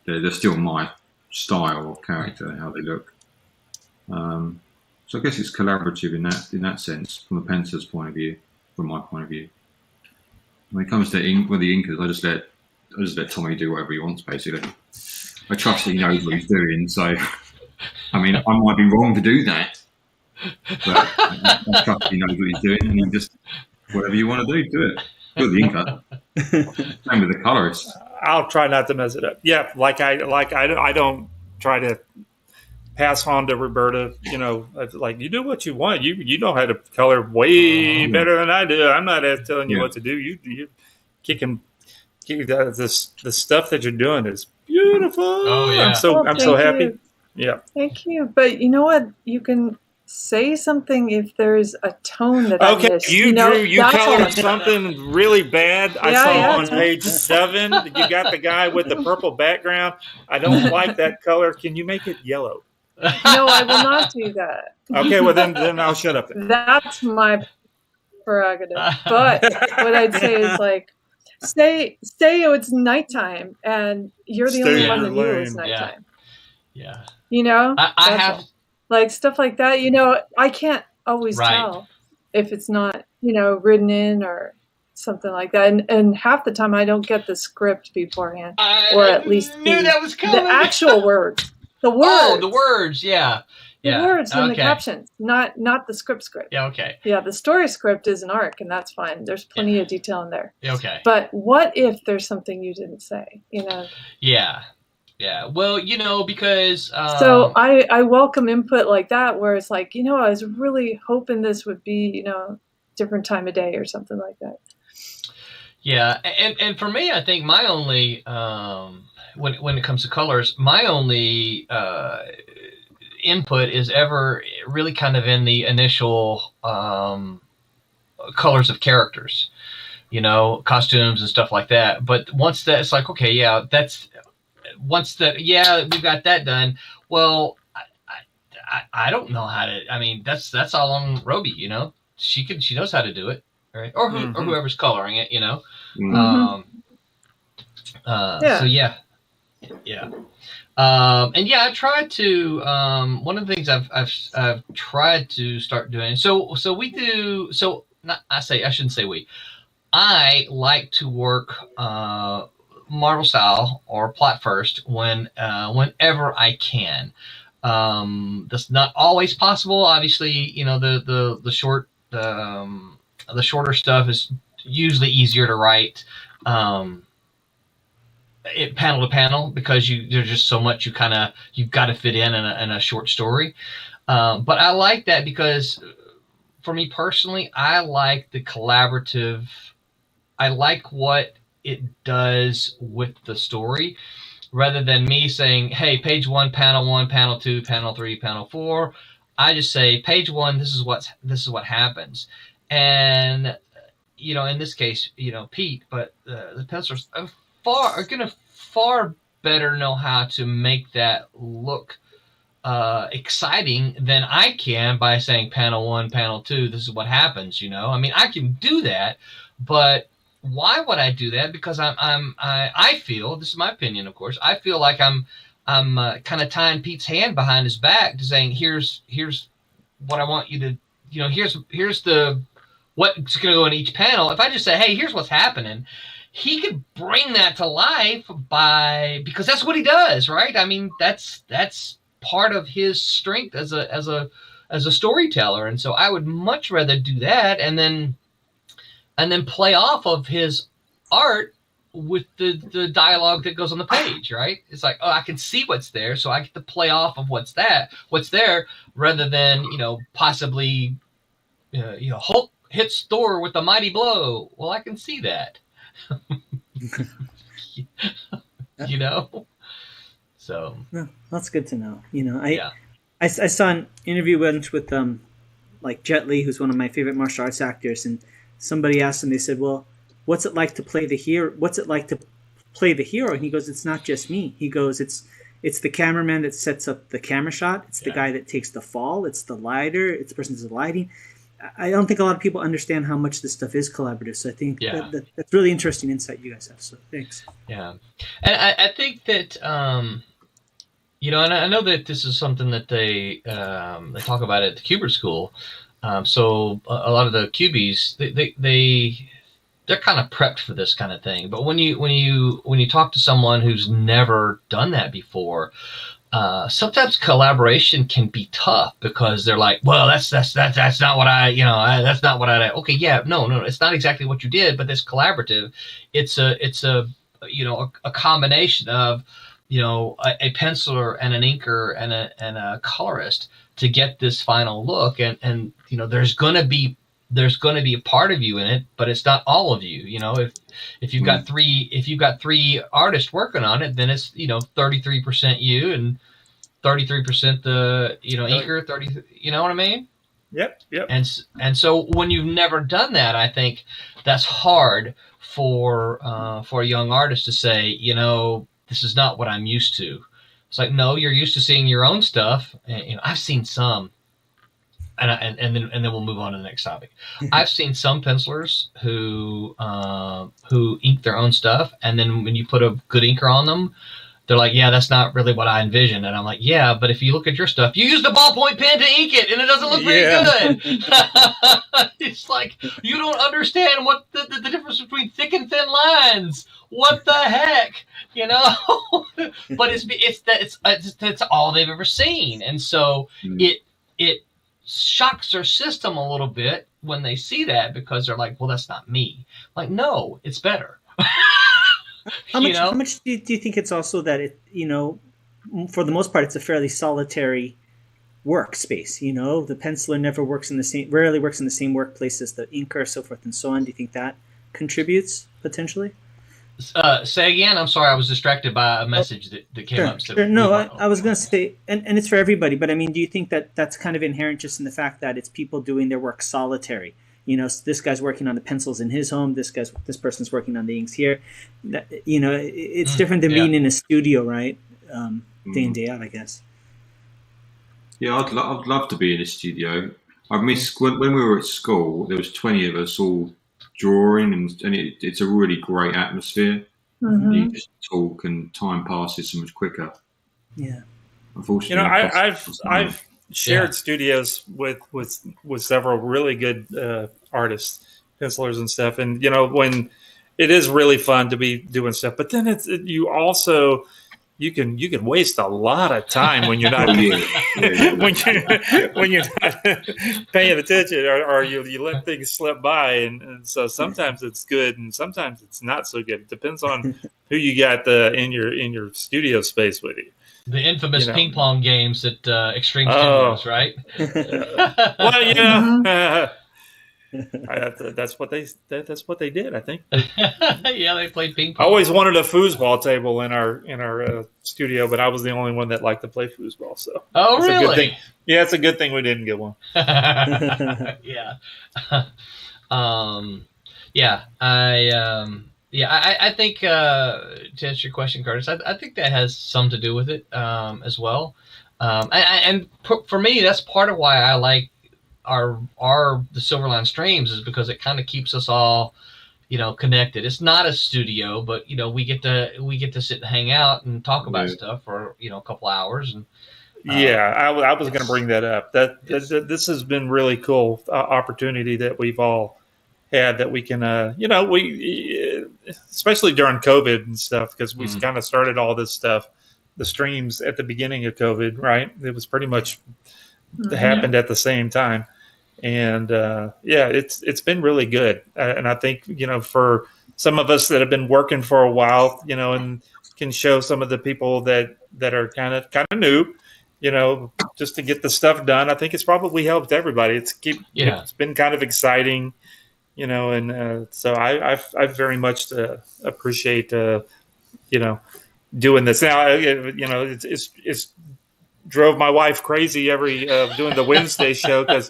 they're still my style of character and how they look. So I guess it's collaborative in that sense, from the penciler's point of view, from my point of view. When it comes to the inkers, I just let Tommy do whatever he wants, basically. I trust that he knows what he's doing, so I mean, I might be wrong to do that, but I trust he knows what he's doing, and he just, whatever you want to do it. You're the inker. Same with the colorist. I'll try not to mess it up. Yeah, I don't try to pass on to Roberta. Like, you do what you want. You know how to color way better than I do. I'm not telling you what to do. You kicking the stuff that you're doing is beautiful. Oh yeah, I'm so happy. You. Yeah, thank you. But you know what? You can say something if there's a tone that I missed. You colored something really bad. I saw on page 7. You got the guy with the purple background. I don't like that color. Can you make it yellow? No, I will not do that. Okay, well then I'll shut up. That's my prerogative. But what I'd say is, like, say it's nighttime and you're the only one that knew it was nighttime. Yeah. I have. Like stuff like that, I can't always tell if it's not, written in or something like that. And half the time I don't get the script beforehand, or at least the actual words. The words. Oh, the words, yeah. The words and the captions, not the script. Yeah, okay. Yeah, the story script is an arc, and that's fine. There's plenty of detail in there. Okay. But what if there's something you didn't say, Yeah. Yeah, well, because... so I welcome input like that, where it's like, I was really hoping this would be, different time of day or something like that. Yeah, and for me, I think my only when it comes to colors, my only input is ever really kind of in the initial colors of characters, costumes and stuff like that. But once that, it's like, okay, yeah, we've got that done. Well, I don't know how to. I mean, that's all on Roby. She knows how to do it, right? Or whoever's coloring it. Mm-hmm. So yeah. And yeah, I tried to. One of the things I've tried to start doing. So we do. So not I shouldn't say we. I like to work Marvel style or plot first whenever I can. That's not always possible. Obviously, the shorter stuff is usually easier to write. Panel to panel, because there's just so much you've got to fit in a short story. But I like that because for me personally, I like the collaborative. I like what it does with the story, rather than me saying, hey, page 1, panel 2, panel 3, panel 4. I just say page 1, this is what happens. And in this case, Pete, but the pencilers are going to far better know how to make that look exciting than I can by saying panel 1, panel 2, this is what happens. I mean, I can do that, but why would I do that? Because I feel, this is my opinion, of course, I feel like I'm kind of tying Pete's hand behind his back to saying, here's what I want you to, here's what's going to go in each panel. If I just say, hey, here's what's happening, he could bring that to life because that's what he does, right? I mean, that's part of his strength as a storyteller. And so I would much rather do that and then play off of his art with the dialogue that goes on the page, right? It's like, oh, I can see what's there, so I get to play off of what's there, rather than possibly Hulk hits Thor with a mighty blow. Well, I can see that. So no, that's good to know. I saw an interview once with like Jet Li, who's one of my favorite martial arts actors, and somebody asked him, they said, well, what's it like to play the hero? And he goes, it's not just me. He goes, it's the cameraman that sets up the camera shot. It's the guy that takes the fall. It's the lighter. It's the person who's lighting. I don't think a lot of people understand how much this stuff is collaborative. So I think that's really interesting insight you guys have. So thanks. Yeah. And I think that, and I know that this is something that they talk about at the Kubert School. So a lot of the QBs, they're kind of prepped for this kind of thing. But when you talk to someone who's never done that before, sometimes collaboration can be tough because they're like, well, that's not what that's not what I. Okay, yeah, no, it's not exactly what you did, but it's collaborative. It's a combination of a penciler and an inker and a colorist to get this final look, and there's gonna be a part of you in it, but it's not all of you. If you've got three artists working on it, then it's 33% you and 33% the inker, 30. You know what I mean? Yep. And so when you've never done that, I think that's hard for a young artist to say, this is not what I'm used to. It's like, no, you're used to seeing your own stuff. And I've seen some, and then we'll move on to the next topic. I've seen some pencilers who ink their own stuff, and then when you put a good inker on them, they're like, yeah, that's not really what I envisioned. And I'm like, yeah, but if you look at your stuff, you used a ballpoint pen to ink it, and it doesn't look very good. It's like, you don't understand what the difference between thick and thin lines. What the heck, But it's all they've ever seen, and so it shocks their system a little bit when they see that, because they're like, well, that's not me. Like, no, it's better. How much do you think it's also that it, for the most part, it's a fairly solitary workspace. You know, the penciler never works in the same, rarely works in the same workplace as the inker, so forth and so on. Do you think that contributes potentially? Say again. I'm sorry, I was distracted by a message that came up. So sure. No, I was going to say, and it's for everybody, but I mean, do you think that that's kind of inherent just in the fact that it's people doing their work solitary? You know, this guy's working on the pencils in his home. This person's working on the inks here. That, you know, it's different than being in a studio, right? Day in, day out, I guess. Yeah, I'd love to be in a studio. I miss when we were at school. There was 20 of us all drawing, and it's a really great atmosphere. You just talk, and time passes so much quicker. Yeah. Unfortunately, I've shared studios with several really good artists, pencilers and stuff, and when it is really fun to be doing stuff, but then you can waste a lot of time when you're not when you're not paying attention, or you let things slip by, and so sometimes it's good and sometimes it's not so good. It depends on who you got in your studio space with you. The infamous ping pong games at Extreme Studios, right? Well, that's what they did, I think. Yeah, they played ping pong. I always wanted a foosball table in our studio, but I was the only one that liked to play foosball. So, really? A good thing. Yeah, it's a good thing we didn't get one. Yeah. I think to answer your question, Curtis, I think that has some to do with it as well. And for me, that's part of why I like the Silverline streams, is because it kind of keeps us all, connected. It's not a studio, but we get to sit and hang out and talk about stuff for a couple hours. And I was going to bring that up. This has been really cool opportunity that we've all had, that we can we especially during COVID and stuff, because we kind of started all this stuff, the streams at the beginning of COVID, right? It was pretty much happened at the same time. And it's been really good, and I think for some of us that have been working for a while, and can show some of the people that are kind of new, just to get the stuff done. I think it's probably helped everybody. It's been kind of exciting, and so I very much appreciate doing this now. It's drove my wife crazy every doing the Wednesday show, because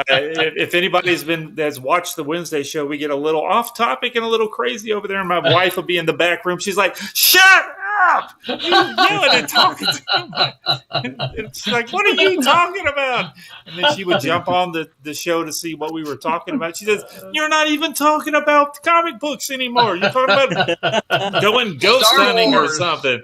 if anybody's has watched the Wednesday show, we get a little off topic and a little crazy over there, and my wife will be in the back room. She's like, "Shut up! You yelling and talking too much." And she's like, "What are you talking about?" And then she would jump on the show to see what we were talking about. She says, "You're not even talking about comic books anymore. You're talking about going ghost hunting or something."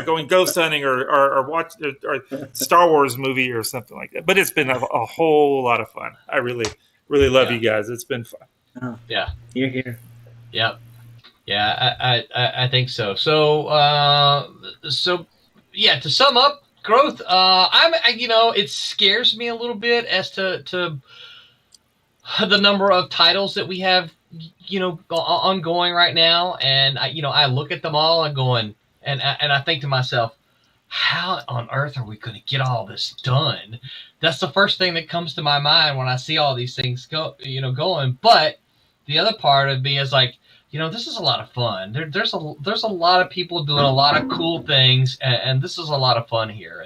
Going ghost hunting or watch or Star Wars movie or something like that. But it's been a whole lot of fun. I really, really love you guys. It's been fun. Oh, yeah, you're here. Yep. Yeah, I think so. So to sum up, growth. It scares me a little bit as to the number of titles that we have, ongoing right now, and I look at them all and going, and I think to myself, how on earth are we going to get all this done? That's the first thing that comes to my mind when I see all these things going. But the other part of me is like, this is a lot of fun. There's a lot of people doing a lot of cool things, and this is a lot of fun here.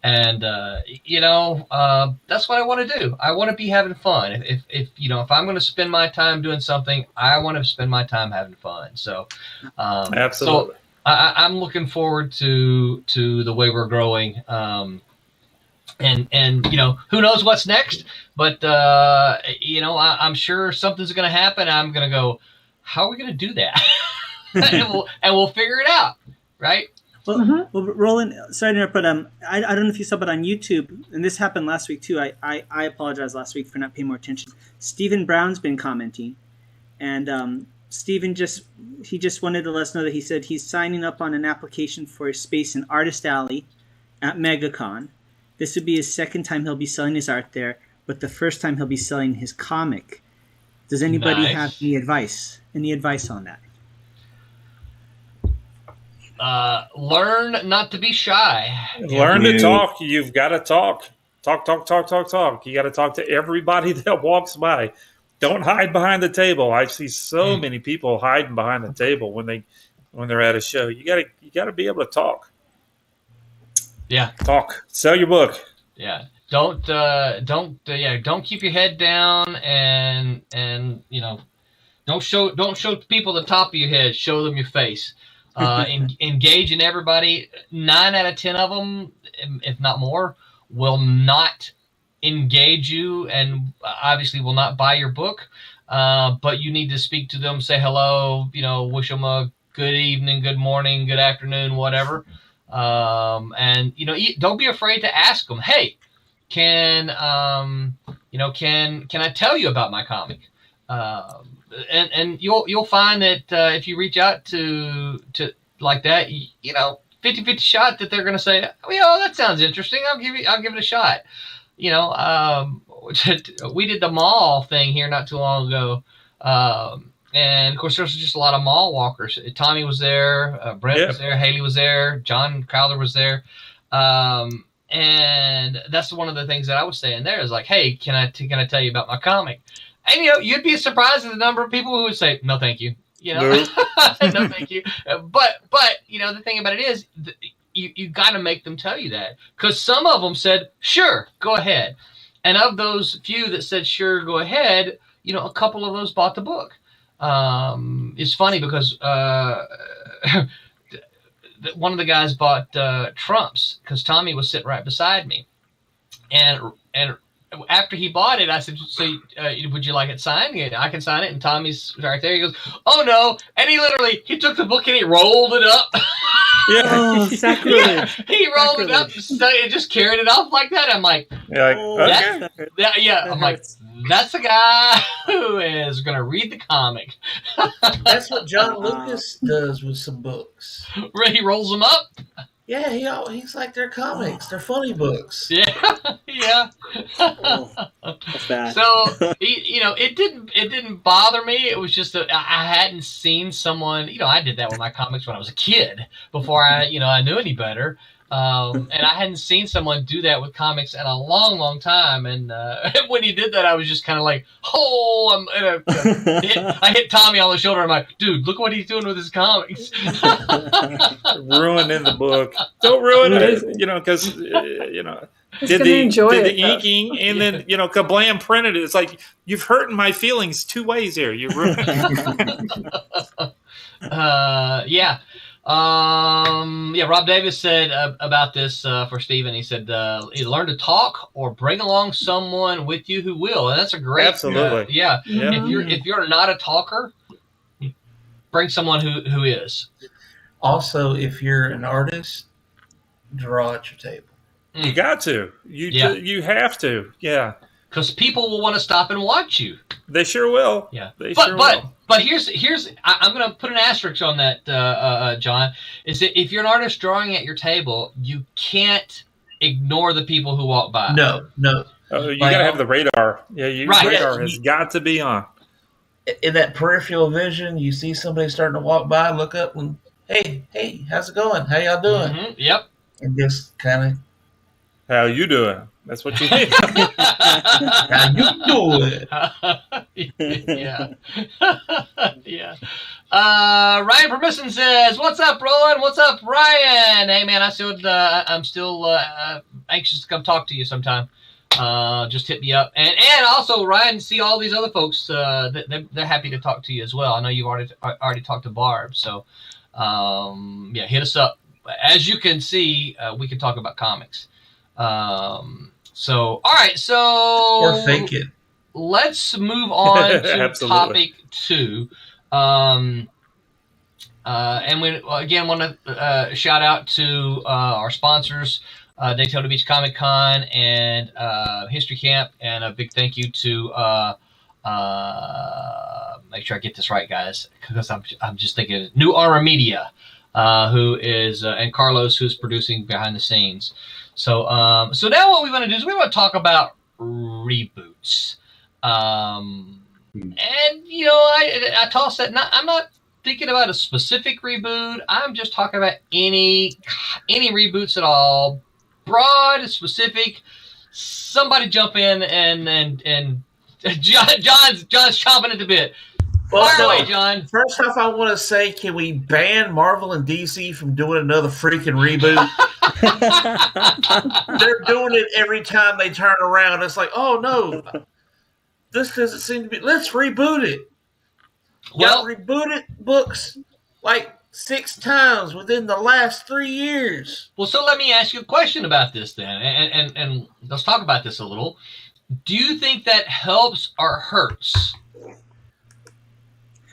And that's what I want to do. I want to be having fun. If I'm going to spend my time doing something, I want to spend my time having fun. So, absolutely. So I'm looking forward to the way we're growing. And who knows what's next, but I'm sure something's going to happen. I'm going to go, how are we going to do that? and we'll figure it out. Right. Well, Roland, sorry to interrupt, but I don't know if you saw, but on YouTube, and this happened last week too. I apologize last week for not paying more attention. Stephen Brown's been commenting, and Stephen just wanted to let us know that he said he's signing up on an application for a space in Artist Alley at MegaCon. This would be his second time he'll be selling his art there, but the first time he'll be selling his comic. Does anybody have any advice on that? learn not to be shy. Learn to talk. You've got to talk. Talk. You got to talk to everybody that walks by. Don't hide behind the table. I see so many people hiding behind the table when they're at a show. You got to be able to talk. Yeah. Talk. Sell your book. Yeah. Don't keep your head down and don't show people the top of your head. Show them your face. Engage in everybody. 9 out of 10 of them, if not more, will not engage you and obviously will not buy your book. But you need to speak to them, say hello, wish them a good evening, good morning, good afternoon, whatever. And don't be afraid to ask them, hey, can I tell you about my comic? And you'll find that if you reach out to like that, 50-50 shot that they're going to say, oh, that sounds interesting. I'll give it a shot. We did the mall thing here not too long ago. And of course, there's just a lot of mall walkers. Tommy was there, Brent was there, Haley was there, John Crowther was there. And that's one of the things that I was saying there is like, hey, can I tell you about my comic? And you'd be surprised at the number of people who would say, no, thank you. No, thank you. But the thing about it is, you got to make them tell you that, because some of them said, sure, go ahead. And of those few that said, sure, go ahead, a couple of those bought the book. It's funny because one of the guys bought Trump's because Tommy was sitting right beside me. And after he bought it, I said, so would you like it signed? Yeah, I can sign it. And Tommy's right there. He goes, oh, no. And he took the book and he rolled it up. Yeah. Oh, sacrilege. Yeah, he rolled it up and just carried it off like that. I'm like, okay. I'm like, that's the guy who is going to read the comic. That's what John Lucas does with some books. He rolls them up. Yeah, he's like their comics. They're funny books. Yeah, yeah. That's bad. So it didn't bother me. It was just that I hadn't seen someone. I did that with my comics when I was a kid before I knew any better. And I hadn't seen someone do that with comics in a long, long time. And when he did that, I was just kind of like, oh, I hit Tommy on the shoulder. I'm like, dude, look what he's doing with his comics. Ruining the book. Don't ruin it, because, did the inking and then, kablam printed it. It's like, you've hurt my feelings 2 ways here. You ruined it. Yeah. Rob Davis said about this for Stephen. He said, either learn to talk or bring along someone with you who will. And that's a great, absolutely. Yeah. If you're not a talker, bring someone who is. Also, if you're an artist, draw at your table. You got to. You have to. Yeah. Because people will want to stop and watch you. They sure will. Yeah. Will. But here's I'm going to put an asterisk on that, John. Is that if you're an artist drawing at your table, you can't ignore the people who walk by. No. You got to have the radar. Yeah, radar has got to be on. In that peripheral vision, you see somebody starting to walk by, look up and, hey, how's it going? How y'all doing? Mm-hmm. Yep. And just kind of. How you doing? That's what you need. How you doing? Yeah. Yeah. Ryan Permission says, "What's up, Roland? What's up, Ryan? Hey, man, I'm still anxious to come talk to you sometime. Just hit me up, and also Ryan, see all these other folks. They're happy to talk to you as well. I know you've already talked to Barb, so hit us up. As you can see, we can talk about comics. So, all right, so or fake it. Let's move on to topic 2. And we again want to shout out to our sponsors, Daytona Beach Comic Con and History Camp, and a big thank you to make sure I get this right, guys, because I'm just thinking New Armor Media, who is and Carlos, who's producing behind the scenes. So now what we want to do is we want to talk about reboots. And I toss that. I'm not thinking about a specific reboot. I'm just talking about any reboots at all, broad, specific. Somebody jump in and John's chomping at the bit. Fire away, John. First off, I want to say, can we ban Marvel and DC from doing another freaking reboot? They're doing it every time they turn around. It's like, oh no, this doesn't seem to be. Let's reboot it. Well, rebooted books like 6 times within the last 3 years. Well, so let me ask you a question about this then, and let's talk about this a little. Do you think that helps or hurts?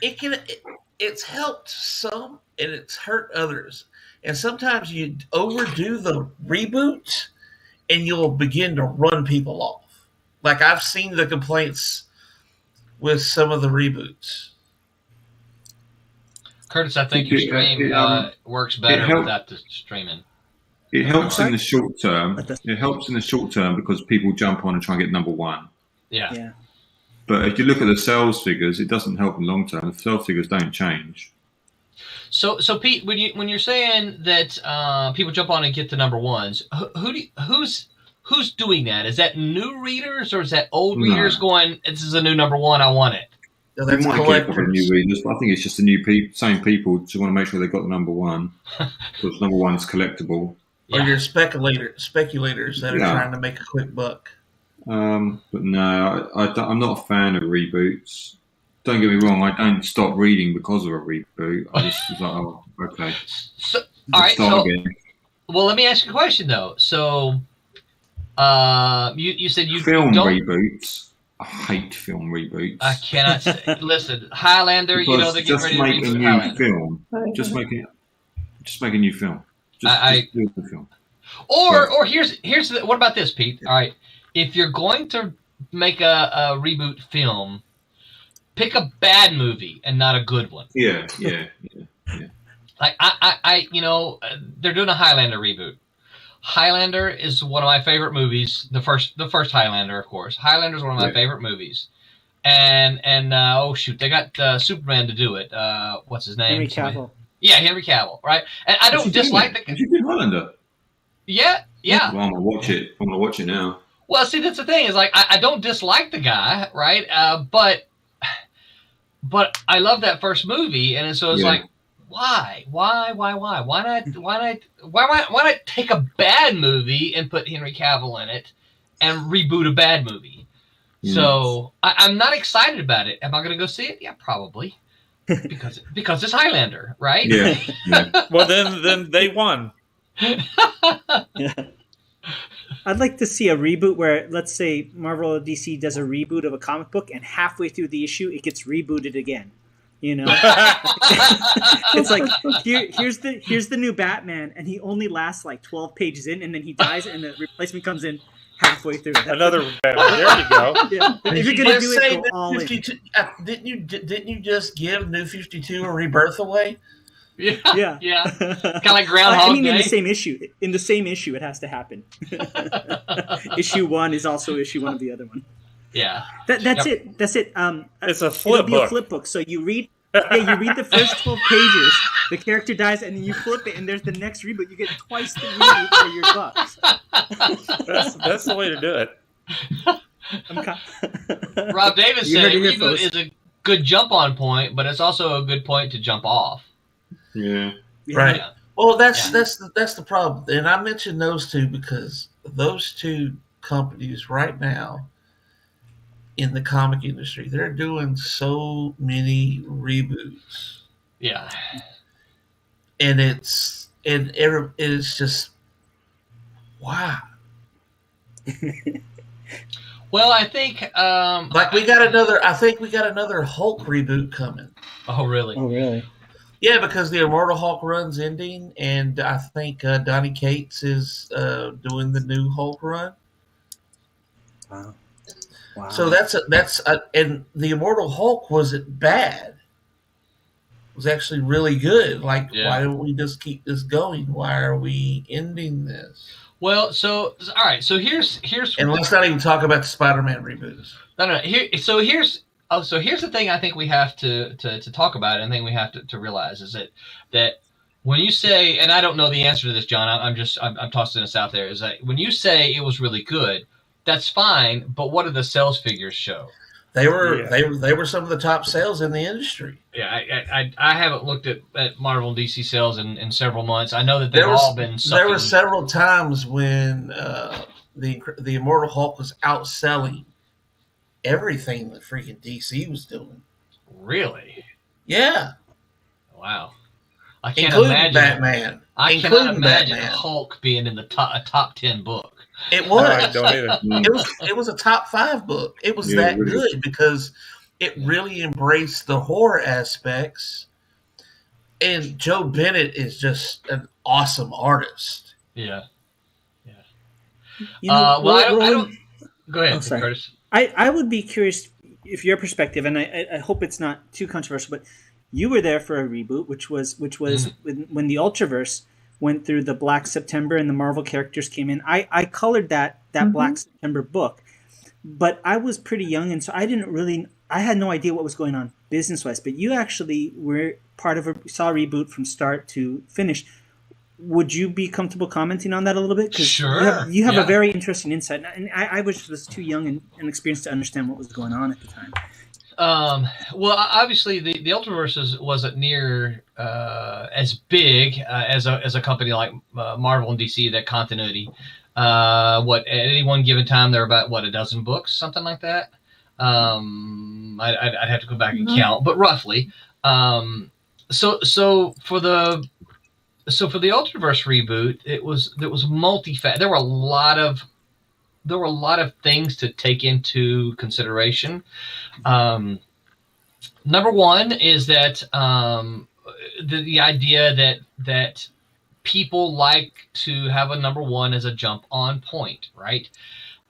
It's helped some and it's hurt others. And sometimes you overdo the reboots and you'll begin to run people off. Like I've seen the complaints with some of the reboots. Curtis, I think your stream works better without the streaming. It helps in the short term. It helps in the short term because people jump on and try and get number 1. Yeah. But if you look at the sales figures, it doesn't help in the long term. The sales figures don't change. So Pete, when you're saying that people jump on and get the number 1s, who's doing that? Is that new readers or is that old readers going, "This is a new number 1, I want it"? No, that's might get a couple of new readers, but I think it's just the same people who want to make sure they got the number 1 because number 1's collectible. Or your speculators that are trying to make a quick buck. But no, I'm not a fan of reboots. Don't get me wrong, I don't stop reading because of a reboot. I just was like, oh, okay. So, all right. Well, let me ask you a question though. So, you said you film don't... reboots. I hate film reboots. I cannot say. Listen, Highlander. Because they're getting ready to make a reboot new Highlander. film. Just make a new film. Just do the film. Or here's what about this, Pete? All right, if you're going to make a reboot film, pick a bad movie and not a good one. Yeah. Like they're doing a Highlander reboot. Highlander is one of my favorite movies. The first Highlander, of course. Highlander is one of my favorite movies. And oh shoot, they got Superman to do it. What's his name? Henry Cavill. Yeah, Henry Cavill, right? And I don't dislike the. Did you do Highlander? Yeah. Well, I'm gonna watch it. I'm gonna watch it now. Well, see, that's the thing is like I don't dislike the guy, right? But I love that first movie, and so it's like, why not take a bad movie and put Henry Cavill in it and reboot a bad movie? So I'm not excited about it. Am I going to go see it? Yeah, probably. Because it's Highlander, right? Yeah. Well, then they won. I'd like to see a reboot where, let's say, Marvel or DC does a reboot of a comic book, and halfway through the issue, it gets rebooted again. You know, it's like here's the new Batman, and he only lasts like 12 pages in, and then he dies, and the replacement comes in halfway through. Another Batman. There you go. Yeah. If you're gonna do it, go all in. Didn't you just give New 52 a rebirth away? Yeah. Kind of like Groundhog I mean, Day. in the same issue. In the same issue, it has to happen. Issue 1 is also issue 1 of the other one. Yeah. That's it. It's a flip it'll be book. a flip book. So you read the first 12 pages, the character dies, and then you flip it, and there's the next reboot. You get twice the reboot for your bucks. That's the way to do it. Rob Davis said reboot is a good jump on point, but it's also a good point to jump off. Yeah. Right. Yeah. Well, that's the problem, and I mentioned those two because those two companies right now in the comic industry, they're doing so many reboots. Yeah. And it's just wow. Well, I think we got another Hulk reboot coming. Oh, really? Oh, really? Yeah, because the Immortal Hulk run's ending, and I think Donny Cates is doing the new Hulk run. Wow. So and the Immortal Hulk wasn't bad. It was actually really good. Like, why don't we just keep this going? Why are we ending this? Well, so all right. So here's and let's not even talk about the Spider-Man reboots. No. Here's So here's the thing I think we have to talk about, and I think we have to realize is that when you say, and I don't know the answer to this, John, I'm tossing this out there, is that when you say it was really good, that's fine, but what do the sales figures show? They were some of the top sales in the industry. Yeah, I haven't looked at Marvel and DC sales in several months. I know that they've all been sucking. There were several times when the Immortal Hulk was outselling everything that freaking DC was doing. Really? Yeah. Wow. I can't Including imagine Batman. I cannot imagine Hulk being in the top 10 book. It was. I don't either. It was a top 5 book. It was that good because it really embraced the horror aspects. And Joe Bennett is just an awesome artist. Yeah. You know, I don't. Go ahead, Curtis. I would be curious if your perspective, and I hope it's not too controversial, but you were there for a reboot, which was when the Ultraverse went through the Black September and the Marvel characters came in. I colored that Black September book, but I was pretty young, and so I had no idea what was going on business wise. But you actually were part of saw a reboot from start to finish. Would you be comfortable commenting on that a little bit? Sure. You have a very interesting insight, and I was too young and inexperienced to understand what was going on at the time. Well, obviously, the Ultraverse wasn't near as big as a company like Marvel and DC. That continuity, at any one given time, there are about a dozen books, something like that. I'd have to go back and count, but roughly. So for the Ultraverse reboot, it was multi-faceted. There were a lot of things to take into consideration. Number one is that the idea that people like to have a number one as a jump on point, right?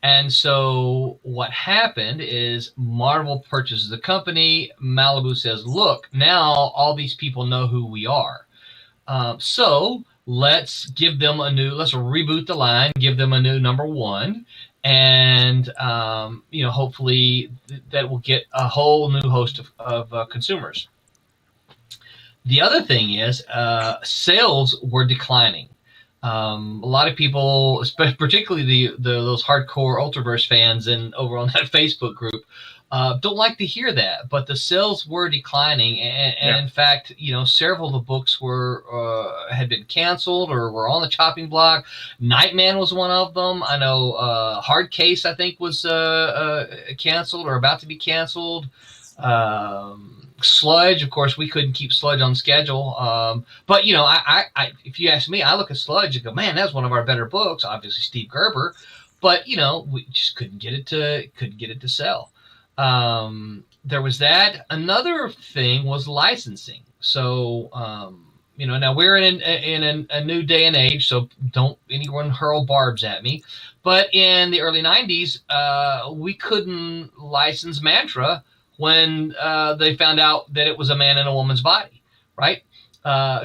And so what happened is Marvel purchases the company. Malibu says, look, now all these people know who we are. So let's reboot the line, give them a new number one. And, hopefully that will get a whole new host of consumers. The other thing is sales were declining. A lot of people, particularly those hardcore Ultraverse fans over on that Facebook group, don't like to hear that. But the sales were declining, and in fact, several of the books had been canceled or were on the chopping block. Nightman was one of them. I know Hard Case, I think, was canceled or about to be canceled. Sludge, of course, we couldn't keep Sludge on schedule. But I if you ask me, I look at Sludge and go, man, that's one of our better books. Obviously, Steve Gerber, but we just couldn't get it to sell. There was that. Another thing was licensing. So now we're in a new day and age, so don't anyone hurl barbs at me. But in the early 90s, we couldn't license Mantra when they found out that it was a man in a woman's body, right?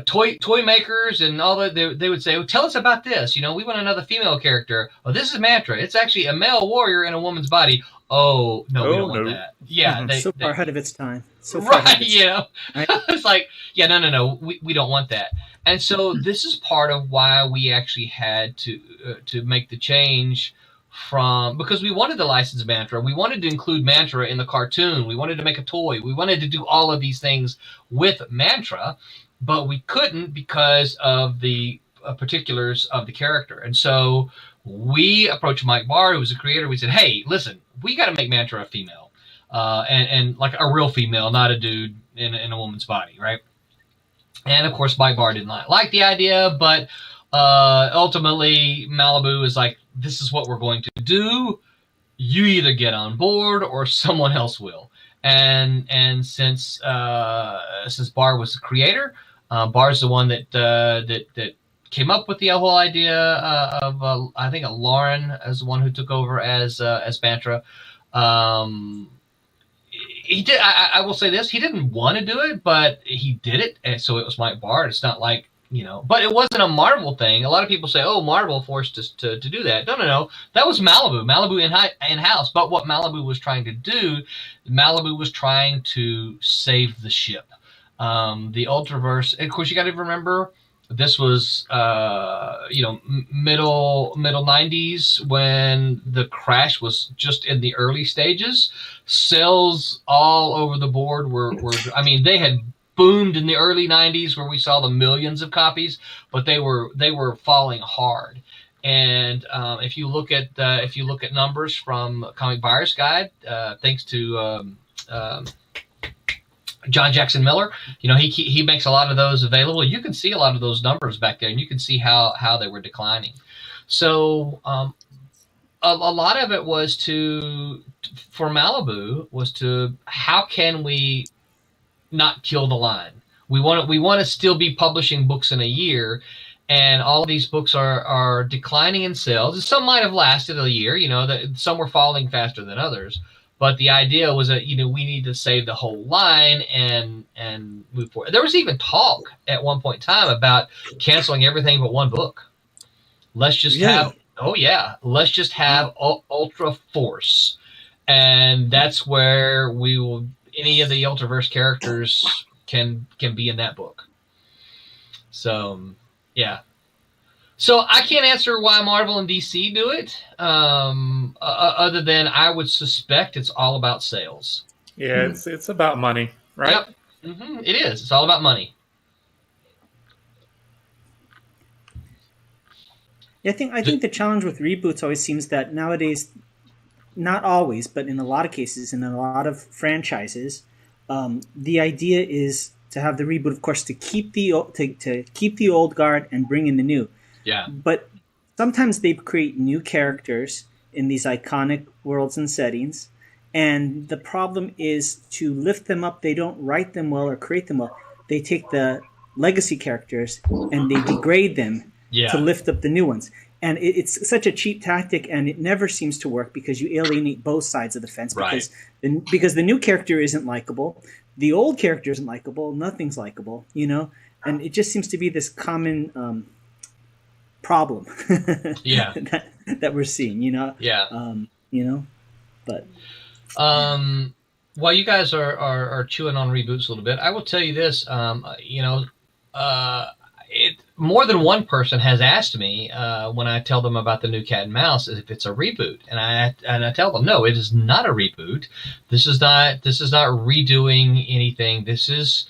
Toy makers and all that, they would say, oh, tell us about this. We want another female character. Oh, this is Mantra. It's actually a male warrior in a woman's body. Oh, no, we don't want that. Yeah. So far ahead of its time. Right. It's like, yeah, no. We don't want that. And so this is part of why we actually had to make the change because we wanted to license Mantra. We wanted to include Mantra in the cartoon. We wanted to make a toy. We wanted to do all of these things with Mantra, but we couldn't because of the particulars of the character. And so we approached Mike Barr, who was the creator. We said, hey, listen, we got to make Mantra a female, and like a real female, not a dude in a woman's body, right? And of course, Mike Barr did not like the idea, but ultimately Malibu is like, this is what we're going to do. You either get on board or someone else will. And since Barr was the creator, Barr's the one that came up with the whole idea of I think Lauren as the one who took over as Mantra. He did. I will say this: he didn't want to do it, but he did it, and so it was Mike Barr. It's not like But it wasn't a Marvel thing. A lot of people say, "Oh, Marvel forced us to do that." No. That was Malibu in-house. But what Malibu was trying to do, Malibu was trying to save the ship. The Ultraverse, of course, you got to remember this was middle 90s when the crash was just in the early stages. Sales all over the board were I mean, they had boomed in the early 90s where we saw the millions of copies, but they were falling hard. And if you look at numbers from Comic Buyer's Guide, thanks to John Jackson Miller, he makes a lot of those available. You can see a lot of those numbers back there, and you can see how they were declining. So a lot of it was for Malibu was to, how can we not kill the line? We want to still be publishing books in a year, and all of these books are declining in sales. Some might have lasted a year, that some were falling faster than others. But the idea was that, we need to save the whole line and move forward. There was even talk at one point in time about canceling everything but one book. Let's just have Ultra Force. And that's where any of the Ultraverse characters can be in that book. So, yeah. So I can't answer why Marvel and DC do it, other than I would suspect it's all about sales. Yeah, it's about money, right? Yep. Mm-hmm. It is. It's all about money. Yeah, I think the challenge with reboots always seems that nowadays, not always, but in a lot of cases, in a lot of franchises, the idea is to have the reboot, of course, to keep the old guard and bring in the new. Yeah. But sometimes they create new characters in these iconic worlds and settings, and the problem is to lift them up. They don't write them well or create them well. They take the legacy characters and they degrade them to lift up the new ones. And it's such a cheap tactic, and it never seems to work because you alienate both sides of the fence. Because the new character isn't likable, the old character isn't likable, nothing's likable, and it just seems to be this common problem that we're seeing, but while you guys are chewing on reboots a little bit, I will tell you this, more than one person has asked me when I tell them about the new Cat and Mouse if it's a reboot, and I tell them, no, it is not a reboot. This is not redoing anything. This is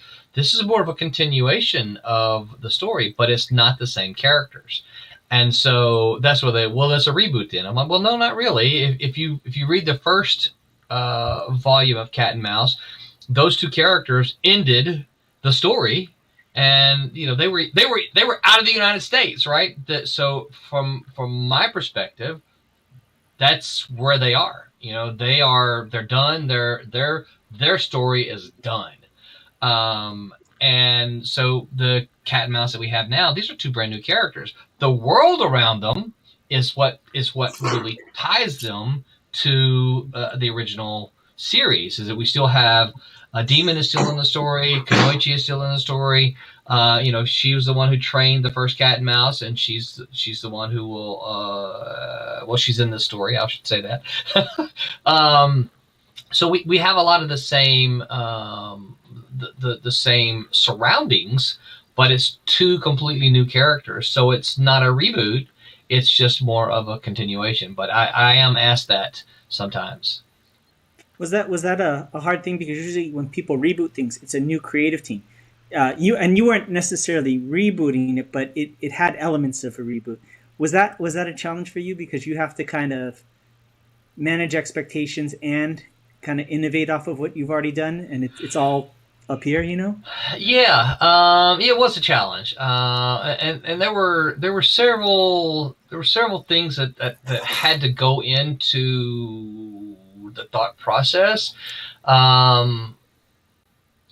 more of a continuation of the story, but it's not the same characters. And so that's where it's a reboot then. I'm like, well, no, not really. If you read the first volume of Cat and Mouse, those two characters ended the story, and they were out of the United States, right? So from my perspective, that's where they are. They're done. Their story is done. And so the Cat and Mouse that we have now, these are two brand new characters. The world around them is what really ties them to the original series. Is that we still have Demon is still in the story, Kunoichi is still in the story. She was the one who trained the first Cat and Mouse, and she's the one who will she's in the story. I should say that. So we have a lot of the same the same surroundings, but it's two completely new characters. So it's not a reboot. It's just more of a continuation. But I am asked that sometimes. Was that a hard thing? Because usually when people reboot things, it's a new creative team. You weren't necessarily rebooting it, but it had elements of a reboot. Was that a challenge for you, because you have to kind of manage expectations and kind of innovate off of what you've already done, and it's all up here, Yeah, it was a challenge, and there were several things that had to go into the thought process. And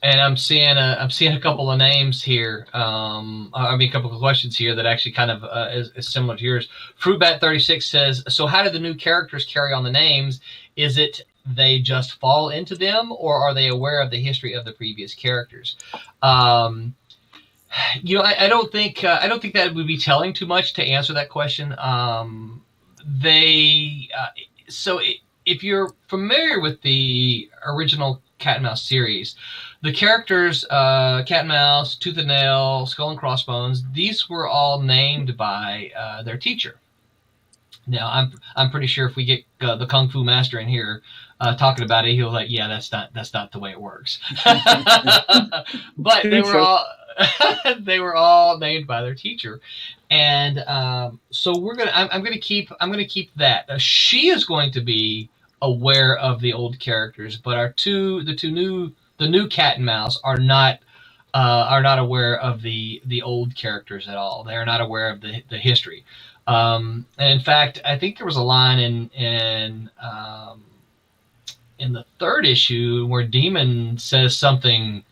I'm seeing a couple of names here. A couple of questions here that actually kind of is similar to yours. Fruitbat36 says, so how do the new characters carry on the names? Is it they just fall into them, or are they aware of the history of the previous characters? I don't think that would be telling too much to answer that question. If you're familiar with the original Cat and Mouse series, the characters, Cat and Mouse, Tooth and Nail, Skull and Crossbones, these were all named by their teacher. Now, I'm pretty sure if we get the Kung Fu Master in here talking about it, he'll like, yeah, that's not the way it works. But they were all they were all named by their teacher, and so I'm gonna keep that. She is going to be aware of the old characters, but the new Cat and Mouse are not aware of the old characters at all. They are not aware of the history. And in fact, I think there was a line in the third issue where Demon says something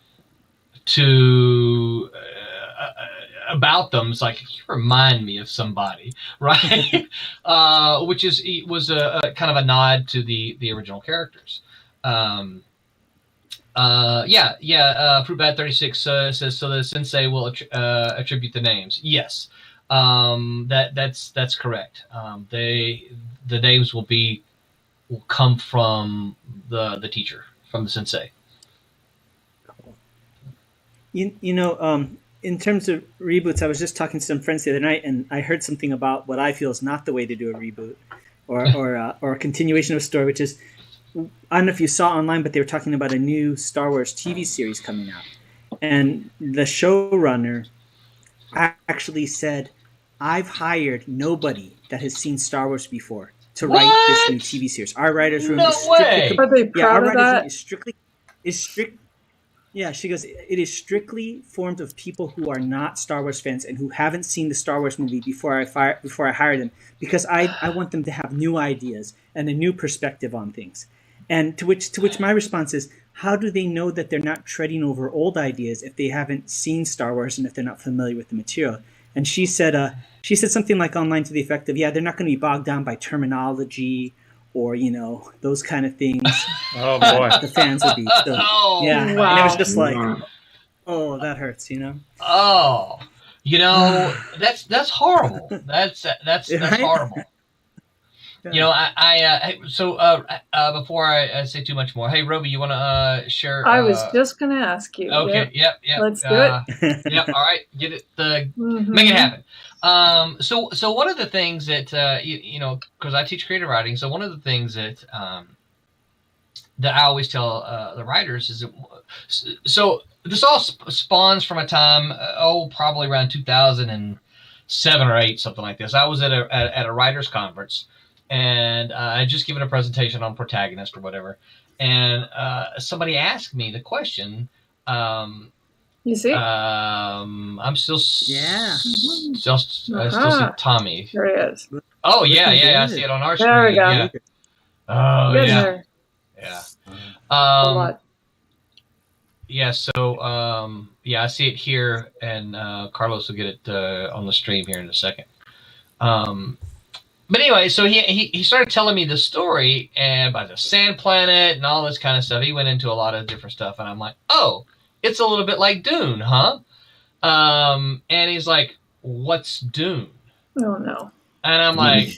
to about them. It's like, you remind me of somebody, right? Which was a kind of a nod to the original characters. Fruit Bad 36 says, so the sensei will attribute the names. Yes. That's correct. The names will come from the teacher, from the sensei. In terms of reboots, I was just talking to some friends the other night, and I heard something about what I feel is not the way to do a reboot, or a continuation of a story, which is, I don't know if you saw online, but they were talking about a new Star Wars TV series coming out, and the showrunner actually said, I've hired nobody that has seen Star Wars before to write this new TV series. Our writers' room is strictly... Are they proud of that? She goes, it is strictly formed of people who are not Star Wars fans and who haven't seen the Star Wars movie before I hire them, because I want them to have new ideas and a new perspective on things. And to which my response is, how do they know that they're not treading over old ideas if they haven't seen Star Wars and if they're not familiar with the material? And she said something like online to the effect of, they're not going to be bogged down by terminology or, those kind of things. Oh, boy. The fans would be. So, Wow. And it was just like, oh, that hurts, Oh, that's horrible. That's Right? horrible. Before I say too much more, hey, Roby, you want to share? I was just going to ask you. Okay. Yep. Let's do it. Yep. All right. Get it. Make it happen. So one of the things that because I teach creative writing, so one of the things that that I always tell the writers is that, so this all spawns from a time probably around 2007 or 8, something like this. I was at a writers conference, and I had just given a presentation on Protagonist or whatever, and somebody asked me the question. You see? I'm still. Yeah. Still see Tommy. There he is. Oh yeah. I see it on our screen. There we go. Yeah. Oh Good yeah. there. Yeah. A lot. Yeah. So I see it here, and Carlos will get it on the stream here in a second. But anyway, so he started telling me the story and about the sand planet and all this kind of stuff. He went into a lot of different stuff, and I'm like, oh, it's a little bit like Dune, huh? And he's like, what's Dune? Oh, no. And I'm like,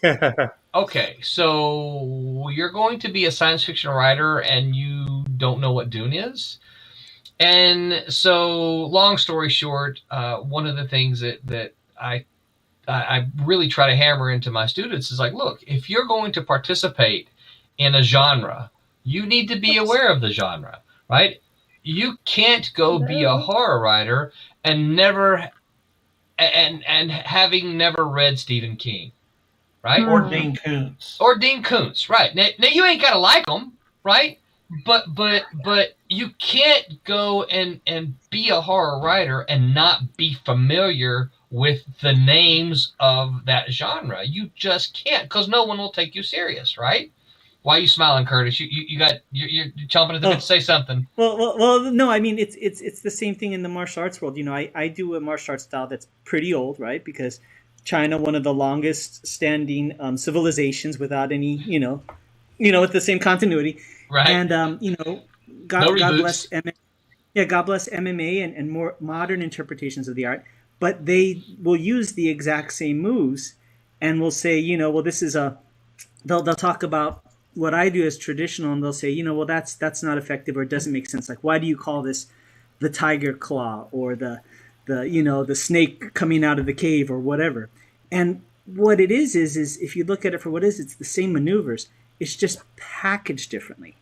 okay, so you're going to be a science fiction writer and you don't know what Dune is? And so, long story short, one of the things that I really try to hammer into my students is like, look, if you're going to participate in a genre, you need to be aware of the genre, right? You can't go be a horror writer and having never read Stephen King, right? Or Dean Koontz. Or Dean Koontz, right? Now you ain't gotta like them, right? But you can't go and be a horror writer and not be familiar with the names of that genre. You just can't, because no one will take you serious, right? Why are you smiling, Curtis? You're chomping at the bit to say something. Well, no. I mean, it's the same thing in the martial arts world. I do a martial arts style that's pretty old, right? Because China, one of the longest standing civilizations without any, with the same continuity. Right. And God bless God bless MMA and more modern interpretations of the art, but they will use the exact same moves and will say, well, this is they'll talk about what I do as traditional, and they'll say, well, that's not effective, or it doesn't make sense. Like, why do you call this the tiger claw, or the snake coming out of the cave, or whatever? And what it is if you look at it for what it is, it's the same maneuvers. It's just packaged differently.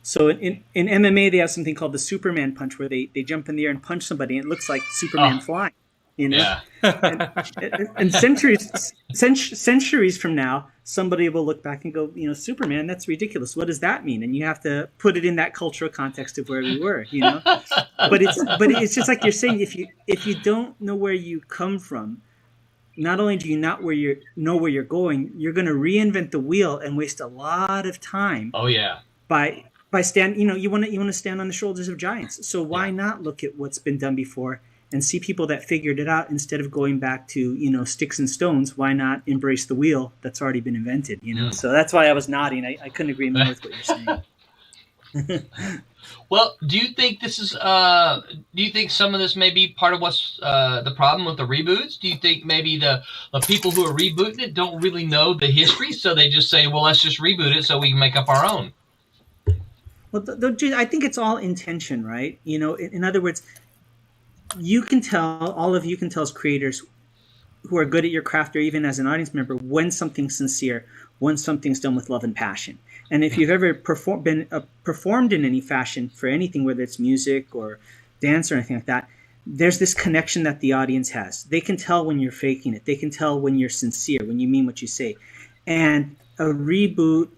So in MMA, they have something called the Superman punch, where they jump in the air and punch somebody, and it looks like Superman flying. Yeah. and centuries from now, somebody will look back and go, Superman, that's ridiculous. What does that mean? And you have to put it in that cultural context of where we were, But it's just like you're saying, if you don't know where you come from, not only do you not know where you're going, you're going to reinvent the wheel and waste a lot of time. Oh yeah. By stand, you want to stand on the shoulders of giants. So why not look at what's been done before and see people that figured it out, instead of going back to sticks and stones? Why not embrace the wheel that's already been invented? So that's why I was nodding. I couldn't agree more with what you're saying. Well, do you think this is? Do you think some of this may be part of what's the problem with the reboots? Do you think maybe the people who are rebooting it don't really know the history, so they just say, "Well, let's just reboot it so we can make up our own"? Well, I think it's all intention, right? In other words, all of you can tell as creators who are good at your craft, or even as an audience member, when something's sincere, when something's done with love and passion. And if you've ever performed in any fashion for anything, whether it's music or dance or anything like that, there's this connection that the audience has. They can tell when you're faking it. They can tell when you're sincere, when you mean what you say. And a reboot,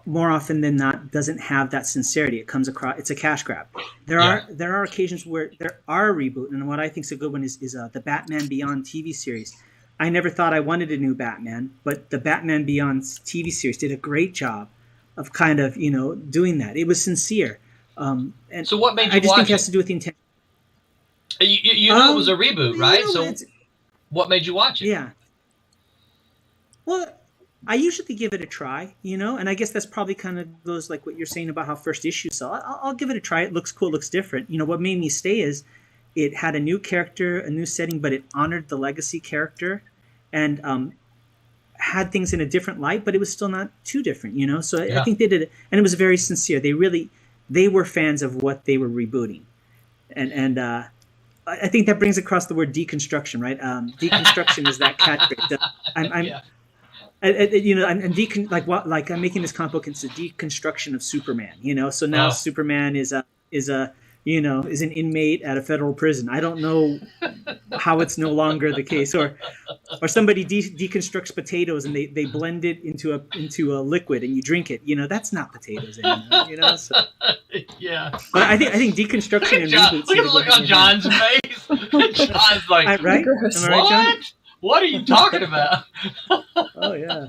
more often than not, doesn't have that sincerity. It comes across, it's a cash grab. There are occasions where there are a reboot, and what I think is a good one is the Batman Beyond TV series. I never thought I wanted a new Batman, but the Batman Beyond TV series did a great job of kind of doing that. It was sincere. And so what made you I just watch think it has it? to do with the intent. You knew it was a reboot, right? So what made you watch it? Yeah. Well, I usually give it a try, and I guess that's probably kind of goes like what you're saying about how first issue saw. I'll give it a try. It looks cool, it looks different. What made me stay is it had a new character, a new setting, but it honored the legacy character, and had things in a different light, but it was still not too different, So I think they did it, and it was very sincere. They were fans of what they were rebooting, and I think that brings across the word deconstruction, right? Deconstruction is that catchphrase. I'm making this comic book. It's a deconstruction of Superman. So now Superman is an inmate at a federal prison. I don't know how it's no longer the case, or somebody deconstructs potatoes and they blend it into a liquid and you drink it. That's not potatoes anymore. So. Yeah. But I think deconstruction and reboots. Look at the look on John's face. John's like, right? Am I right, John? What? What are you talking about? Oh yeah.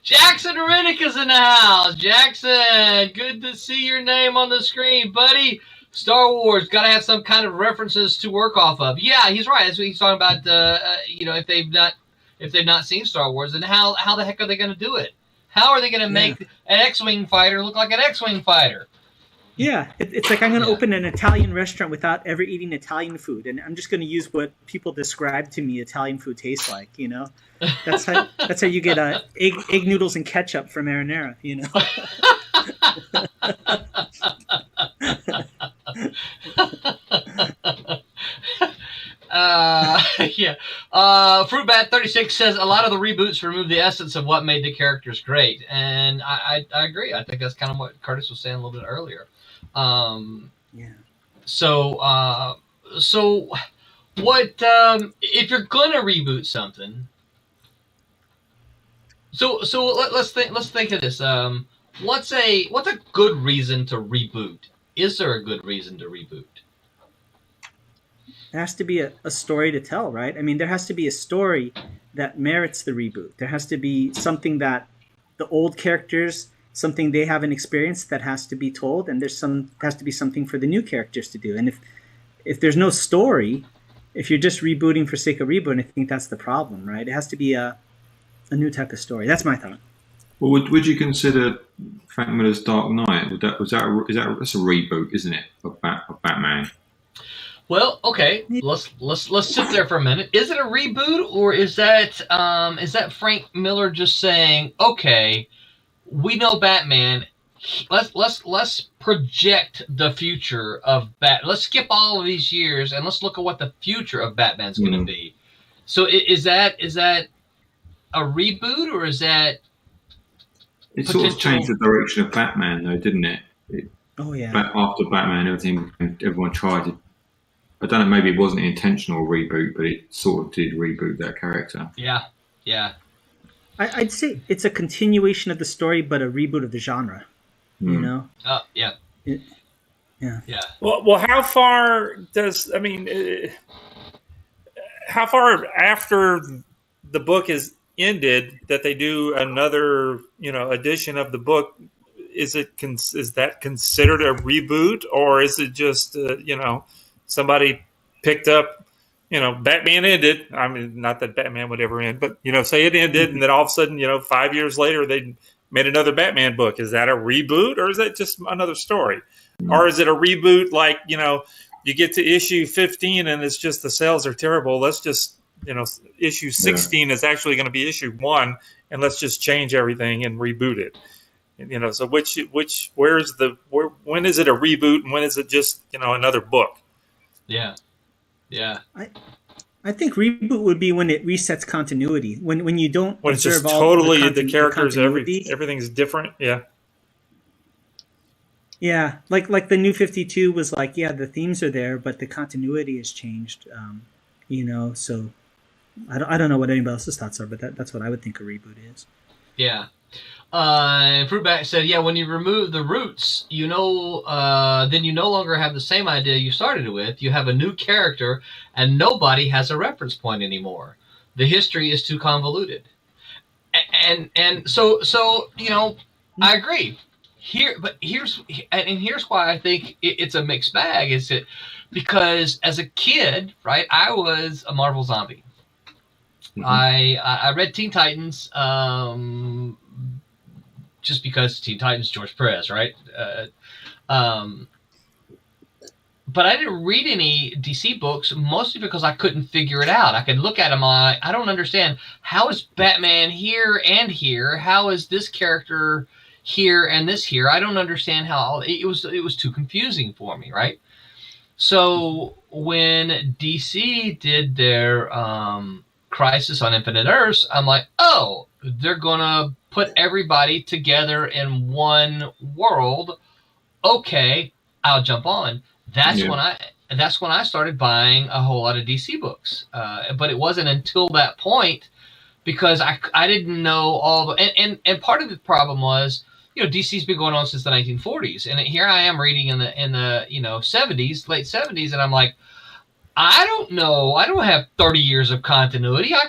Jackson Rennick is in the house. Jackson, good to see your name on the screen, buddy. Star Wars got to have some kind of references to work off of. Yeah, he's right. That's what he's talking about. If they've not seen Star Wars, then how the heck are they going to do it? How are they going to make an X-wing fighter look like an X-wing fighter? Yeah, it's like I'm going to open an Italian restaurant without ever eating Italian food, and I'm just going to use what people describe to me Italian food tastes like. That's how you get egg noodles and ketchup from marinara. Fruitbat36 says a lot of the reboots remove the essence of what made the characters great, and I agree. I think that's kind of what Curtis was saying a little bit earlier. So what if you're gonna reboot something? So let's think of this. What's a good reason to reboot? Is there a good reason to reboot? There has to be a story to tell, right? I mean, there has to be a story that merits the reboot. There has to be something that the old characters, something they haven't experienced that has to be told, and has to be something for the new characters to do. And if there's no story, if you're just rebooting for sake of rebooting, I think that's the problem, right? It has to be a new type of story. That's my thought. Well, would you consider Frank Miller's Dark Knight? That's a reboot, isn't it, of Batman? Well, okay, let's sit there for a minute. Is it a reboot, or is that Frank Miller just saying, okay, we know Batman, let's project the future of Let's skip all of these years and let's look at what the future of Batman's going to be. So is that a reboot, or is that it sort of changed the direction of Batman, though, didn't it? Oh yeah. After Batman, everyone tried to. I don't know. Maybe it wasn't an intentional reboot, but it sort of did reboot that character. Yeah, yeah. I'd say it's a continuation of the story, but a reboot of the genre. You know? Yeah. Yeah. Well, how far how far after the book is ended that they do another, edition of the book? Is that considered a reboot, or is it just somebody picked up, Batman ended. I mean, not that Batman would ever end, but say it ended, and then all of a sudden, 5 years later they made another Batman book. Is that a reboot, or is that just another story? Or is it a reboot like, you get to issue 15 and it's just the sales are terrible. Let's just, issue 16 is actually going to be issue 1, and let's just change everything and reboot it. So when is it a reboot and when is it just, another book? Yeah. Yeah. I think reboot would be when it resets continuity. When you don't when it's observe just all totally the characters, continuity. everything's different. Yeah. Yeah, like the New 52 was like, yeah, the themes are there, but the continuity has changed. So I don't know what anybody else's thoughts are, but that's what I would think a reboot is. Yeah. Fruitbat said, yeah, when you remove the roots, then you no longer have the same idea you started with. You have a new character, and nobody has a reference point anymore. The history is too convoluted. And so I agree. Here's why I think it's a mixed bag. Is it because as a kid, right, I was a Marvel zombie. Mm-hmm. I read Teen Titans just because Teen Titans, George Perez, right? But I didn't read any DC books, mostly because I couldn't figure it out. I could look at them all. I don't understand. How is Batman here and here? How is this character here and this here? I don't understand how it was too confusing for me, right? So when DC did their Crisis on Infinite Earths, I'm like, oh, they're gonna put everybody together in one world. Okay, I'll jump on. That's when I started buying a whole lot of DC books. But it wasn't until that point, because I didn't know all the and part of the problem was, DC's been going on since the 1940s, and here I am reading in the 70s, late 70s, and I'm like, I don't know. I don't have 30 years of continuity. I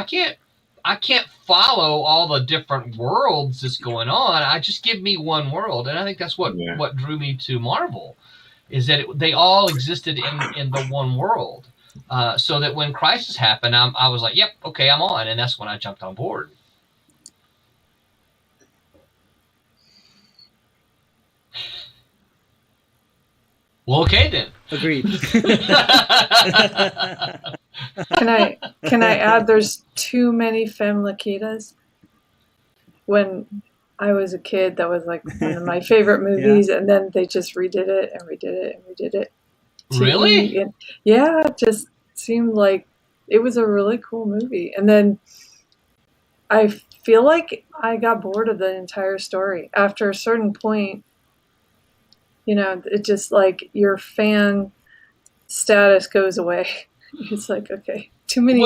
can't follow all the different worlds that's going on. I just give me one world, and I think that's what drew me to Marvel, is that they all existed in the one world. So that when Crisis happened, I was like, yep, okay, I'm on, and that's when I jumped on board. Well, okay then. Agreed. Can I add? There's too many Femme Lakitas. When I was a kid, that was like one of my favorite movies, and then they just redid it and redid it and redid it. Really? Yeah, it just seemed like it was a really cool movie. And then I feel like I got bored of the entire story after a certain point. It just like your fan status goes away. It's like, okay, too many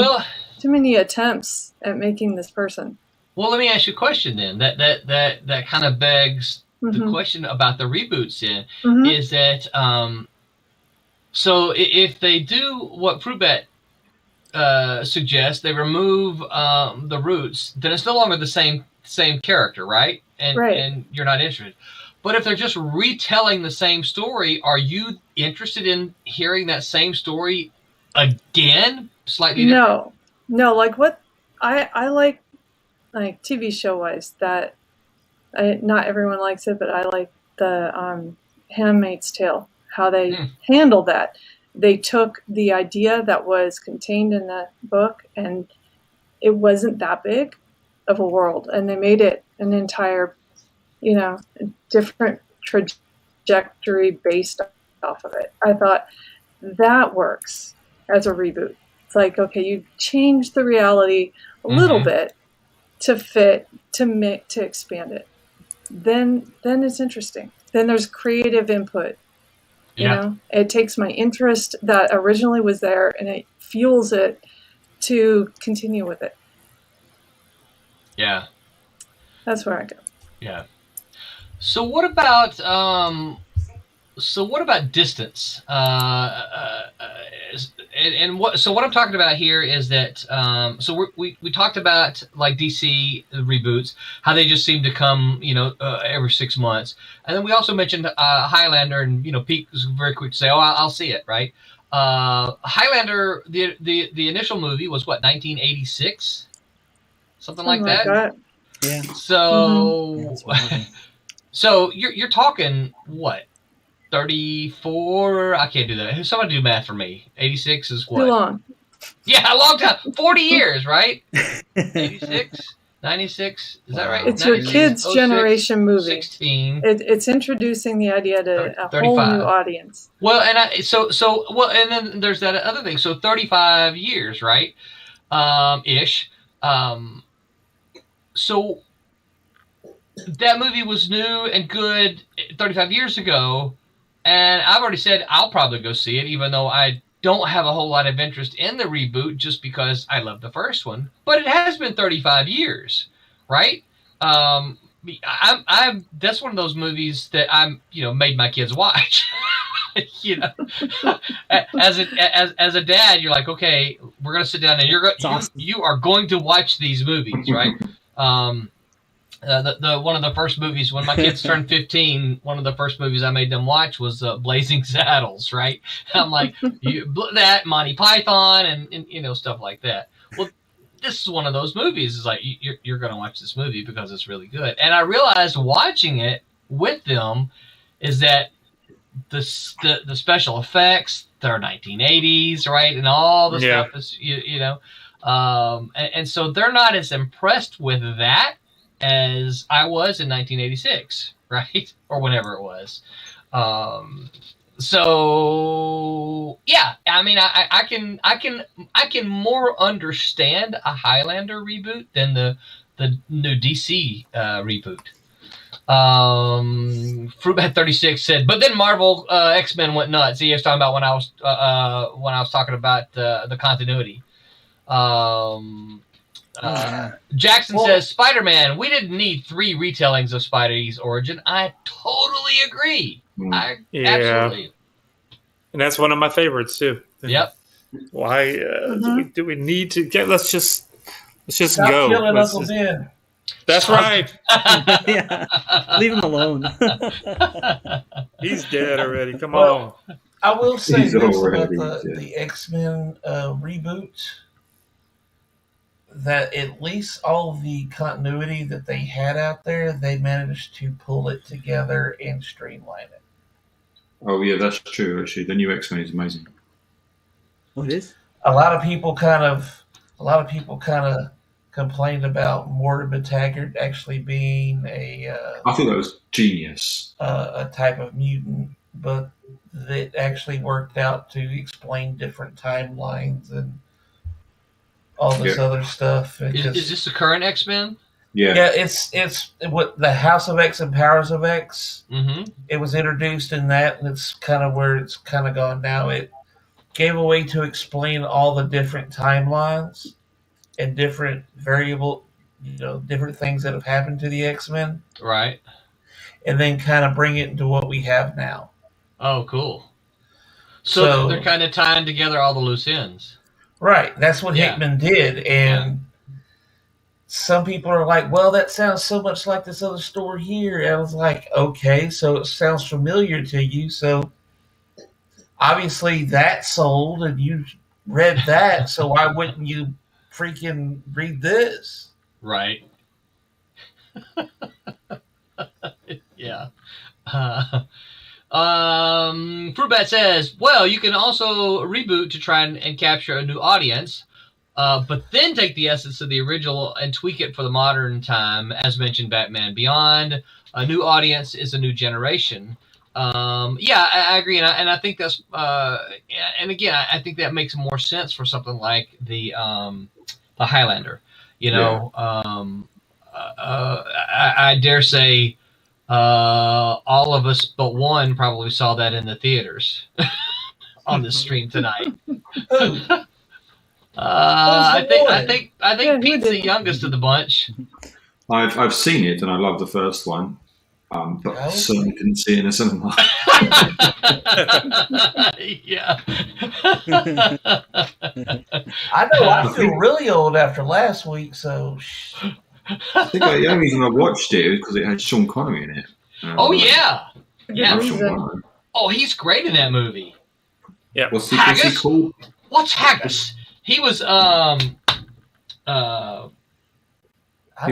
attempts at making this person. Well, let me ask you a question then. That kind of begs the question about the reboots. Then is that so if they do what Fruitbat suggests, they remove the roots, then it's no longer the same character, right? And you're not interested. But if they're just retelling the same story, are you interested in hearing that same story again? Slightly different? No. Like what I like TV show wise, that not everyone likes it, but I like the Handmaid's Tale, how they handled that. They took the idea that was contained in that book, and it wasn't that big of a world, and they made it an entire, different trajectory based off of it. I thought that works as a reboot. It's like, okay, you change the reality a little bit to fit, to expand it. Then it's interesting. Then there's creative input. You know, it takes my interest that originally was there and it fuels it to continue with it. Yeah. That's where I go. Yeah. So what about distance? So what I'm talking about here is that we talked about like DC reboots, how they just seem to come every 6 months, and then we also mentioned Highlander, and Pete was very quick to say, "Oh, I'll see it." Right? Highlander, the initial movie was what, 1986, something like that. Yeah. So so you're talking what? 34, I can't do that. Somebody do math for me. 86 is what? Too long. Yeah, a long time. 40 years, right? 86, 96, is that right? It's your kids' 06, generation movie. 16. It's introducing the idea to a whole new audience. Well, and and then there's that other thing. So 35 years, right? Ish. So that movie was new and good 35 years ago. And I've already said I'll probably go see it, even though I don't have a whole lot of interest in the reboot just because I love the first one. But it has been 35 years, right? That's one of those movies that I'm made my kids watch. As a dad, you're like, okay, we're gonna sit down and you are going to watch these movies, right? One of the first movies when my kids turned 15, one of the first movies I made them watch was Blazing Saddles, right? I'm like, that Monty Python and stuff like that. Well, this is one of those movies. It's like you're going to watch this movie because it's really good. And I realized watching it with them is that the special effects, they're 1980s, right, and all the stuff is and so they're not as impressed with that as I was in 1986, right? Or whenever it was. So yeah, I mean, I can more understand a Highlander reboot than the new DC reboot. Fruitbat 36 said, but then Marvel X-Men went nuts. He was talking about when I was talking about the continuity. Jackson says, Spider-Man, we didn't need 3 retellings of Spidey's origin. I totally agree. Absolutely. And that's one of my favorites too. Yep. Why do we need to get? Let's just Stop go. killing Uncle Ben. That's right. Yeah. Leave him alone. He's dead already. Come on. I will say this about the X-Men reboot, that at least all the continuity that they had out there, they managed to pull it together and streamline it. Oh yeah, that's true. Actually, the new X-Men is amazing. Oh, it is. A lot of people kind of complained about Mortimer Taggart actually being I thought that was genius. A type of mutant, but that actually worked out to explain different timelines and all this other stuff. Is this the current X-Men? Yeah, it's what the House of X and Powers of X. Mm-hmm. It was introduced in that, and it's kind of where it's kind of gone now. It gave a way to explain all the different timelines and different different things that have happened to the X-Men. Right. And then kind of bring it into what we have now. Oh, cool. So they're kind of tying together all the loose ends. Right. That's what Hickman did. And some people are like, well, that sounds so much like this other story here. And I was like, okay, so it sounds familiar to you. So obviously that sold and you read that. So why wouldn't you freaking read this? Right. Yeah. Fruitbat says, well, you can also reboot to try and capture a new audience, but then take the essence of the original and tweak it for the modern time. As mentioned, Batman Beyond, a new audience is a new generation. Yeah, I agree, and I think that's and again, I think that makes more sense for something like the Highlander. You know, I dare say all of us but one probably saw that in the theaters on the stream tonight. I think Yeah, who Pete's the didn't? youngest of the bunch. I've seen it and I love the first one, but I certainly didn't see it in a cinema. Yeah. I know I feel really old after last week, so. I think the only reason I watched it was because it had Sean Connery in it. Oh yeah, yeah. Love Sean Connery. Oh, he's great in that movie. Yeah. What's he called? What's Haggis? He was He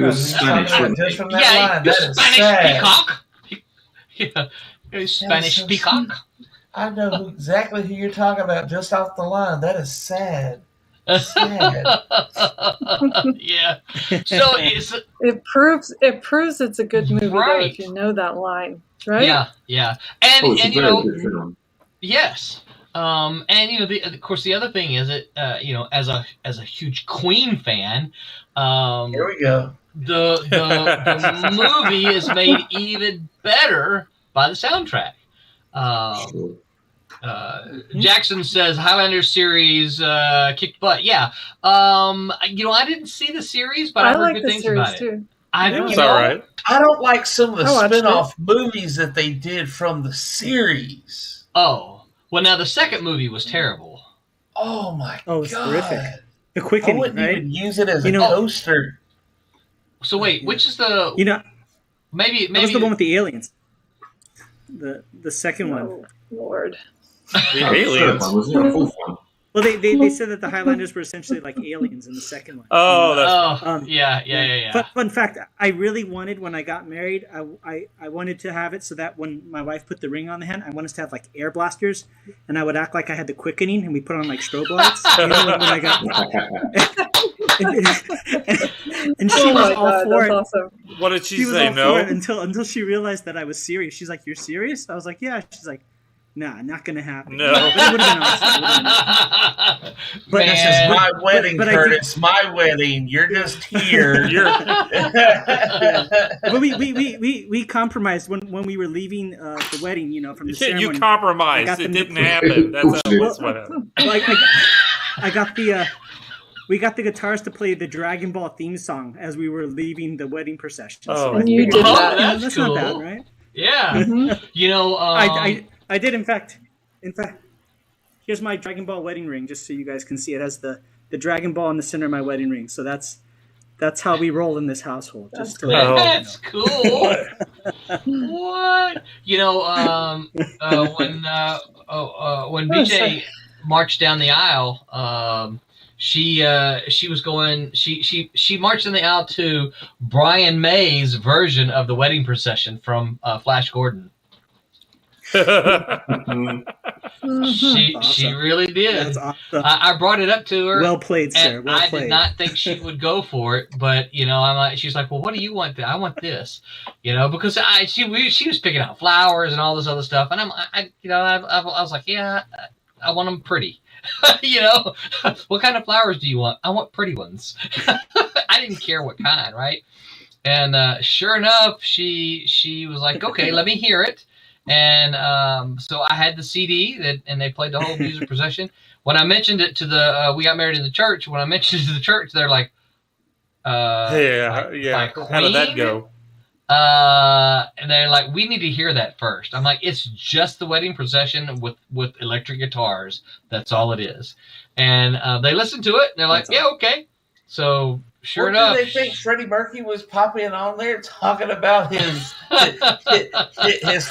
was Spanish, wasn't he? Just from that yeah, line, he was that is Spanish sad. peacock. Yeah, he was Spanish so peacock. I know exactly who you're talking about just off the line. That is sad. Sad. Yeah. So it proves it's a good movie though, Right. if you know that line, right? Yeah. And Oh, it's and a you very know, good film. yes. And you know, of course, the other thing is that you know, as a huge Queen fan, Here we go. the movie is made even better by the soundtrack. Sure. Jackson says Highlander series kicked butt. Yeah. You know, I didn't see the series, but I heard like good the things series about it. too. It's all right. I don't like some of the I watched it. spin-off movies that they did from the series. Oh, well, now the second movie was terrible. Oh my Oh, it's god! terrific. The I Quickening, wouldn't right? even use it as You a know- coaster. So wait, which is the You know, maybe that was the one with the aliens. The second one. Oh, Lord. The Oh, the third aliens. one, wasn't it? The fourth one. Well, they said that the Highlanders were essentially like aliens in the second one. Oh, that's yeah. But fun fact, I really wanted when I got married, I wanted to have it so that when my wife put the ring on the hand, I wanted us to have like air blasters, and I would act like I had the quickening, and we put on like strobe lights. You know, when I got, and she Oh was my all god, for that's it. awesome. what did she She was say? all No. for it until she realized that I was serious. She's like, "You're serious?" I was like, "Yeah." She's like, "Nah, not gonna happen." No. But it would've been awesome. But This is Man. my wedding, but I do- Curtis. My wedding. You're just here. But we compromised when we were leaving the wedding. You know, from the ceremony. You I compromised. got It them didn't to- happen. That's what happened. Like, I got the we got the guitars to play the Dragon Ball theme song as we were leaving the wedding procession. Oh. And you did Oh, that. that's that's cool. not bad, right? Yeah. You know, I did in fact, here's my Dragon Ball wedding ring, just so you guys can see. It has the Dragon Ball in the center of my wedding ring. So that's how we roll in this household. Just to let you know. that's cool. What? You know, when BJ marched down the aisle, she was going. She marched in the aisle to Brian May's version of the wedding procession from Flash Gordon. She Awesome. really did. That's awesome. I brought it up to her. Well played, sir. And Well I played. did not think she would go for it, but you know, I'm like, she's like, well, what do you want? I want this, you know, because she was picking out flowers and all this other stuff, and I was like, yeah, I want them pretty, you know, what kind of flowers do you want? I want pretty ones. I didn't care what kind, right? And sure enough, she was like, okay, let me hear it. And so I had the CD and they played the whole music procession. When I mentioned it to we got married in the church. When I mentioned it to the church, they're like, yeah. How did that Queen? go? And they're like, we need to hear that first. I'm like, it's just the wedding procession with electric guitars. That's all it is. And they listened to it and they're like, yeah, okay. So sure What enough, do they think Freddie Mercury was popping on there talking about his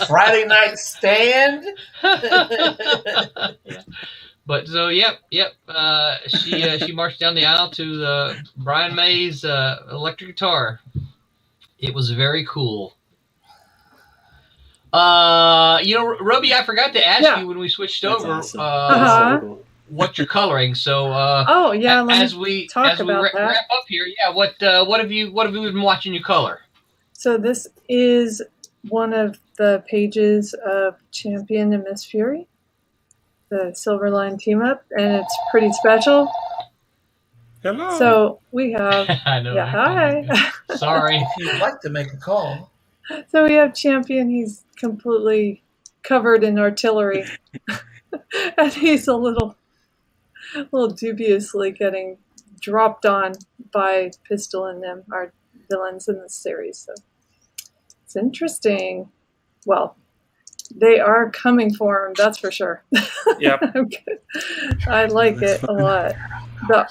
Friday night stand? Yeah. But so yep. She marched down the aisle to the Brian May's electric guitar. It was very cool. Roby, I forgot to ask you when we switched over. Awesome. What you're coloring. So, as we wrap up here, what have you been watching you color? So this is one of the pages of Champion and Miss Fury, the Silverline team up, and it's pretty special. Hello. So we have. I know. Yeah, hi. Sorry. If you'd like to make a call. So we have Champion. He's completely covered in artillery, and he's a little dubiously getting dropped on by Pistol and them, our villains in this series. So it's interesting. Well, they are coming for him, that's for sure. Yep. I like it a lot. So,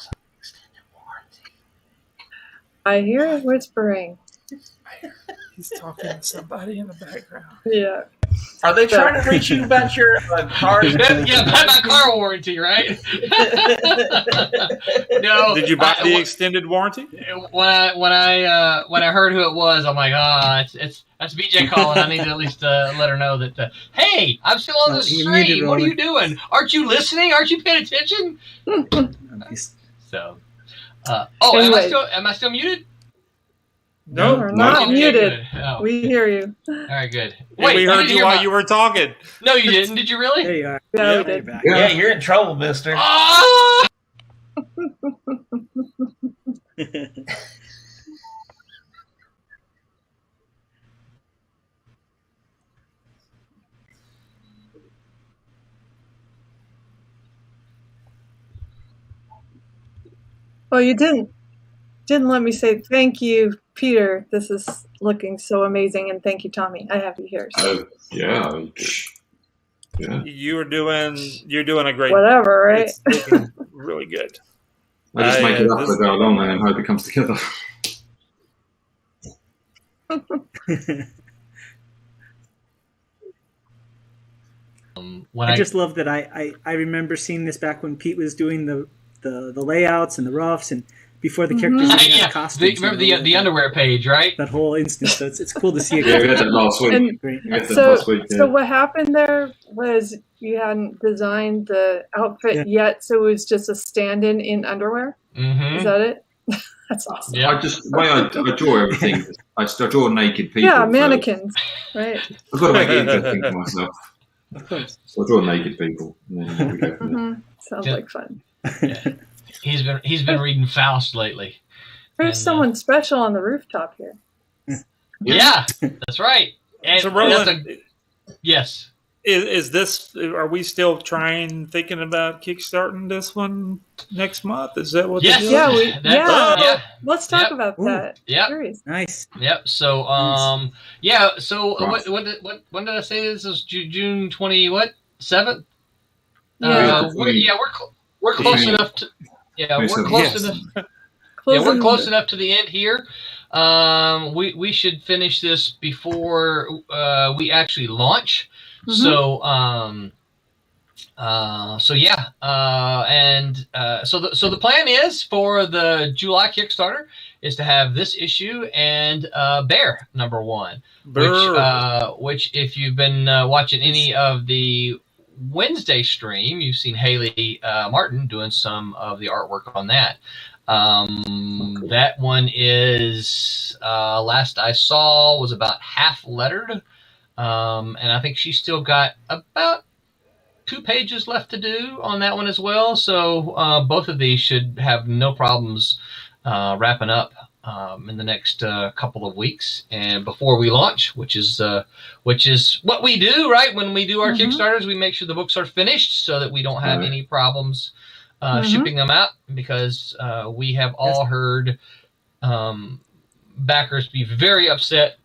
I hear whispering. He's talking to somebody in the background. Yeah. Are they trying to reach you about your car? Yeah, about my car warranty, right? No. Did you buy the extended warranty? When I heard who it was, I'm like, that's BJ calling. I need to at least let her know that. Hey, I'm still on the stream. What are you doing? Aren't you listening? Aren't you paying attention? So, am I still muted? No, we're not Okay, muted. good. Oh. We hear you. All right, good. Wait, we heard you while my... you were talking. No, you didn't. Did you really? There you are. Yeah, we did. Yeah, you're in trouble, mister. Oh! Well, you didn't let me say thank you, Peter. This is looking so amazing, and thank you, Tommy. I have you here. So. Yeah. You're doing a great. Whatever, right? It's looking really good. I just make it up as I go along and hope it comes together. I just love that I remember seeing this back when Pete was doing the layouts and the roughs and before the characters even had costumes. Remember the underwear page, right? That whole instance. So it's cool to see it. Yeah, we had that last week. So what happened there was you hadn't designed the outfit yet, so it was just a stand-in in underwear. Mm-hmm. Is that it? That's awesome. Yeah. The way I draw everything, I draw naked people. Yeah, mannequins, right? I've got to make it interesting for myself. Of course. So I draw naked people. And then we go from there. Sounds like fun. Yeah. He's been reading Faust lately. There's someone special on the rooftop here. Yeah, that's right. And So, Roland, yes. Is this? Are we still thinking about kickstarting this one next month? Is that what? Yes. Yeah. Let's talk about that. Yeah. Nice. Yep. So yeah. So when did I say this is June 27th? Yeah. We're close enough to. Yeah, we're close enough. Yeah, we're close enough to the end here. We should finish this before we actually launch. So the plan is for the July Kickstarter is to have this issue and Bear #1, which if you've been watching any of the Wednesday stream, you've seen Haley Martin doing some of the artwork on that. That one is last I saw was about half lettered. And I think she's still got about 2 pages left to do on that one as well. So both of these should have no problems wrapping up in the next couple of weeks and before we launch, which is what we do, right? When we do our Kickstarters, we make sure the books are finished so that we don't have any problems shipping them out, because we have all heard backers be very upset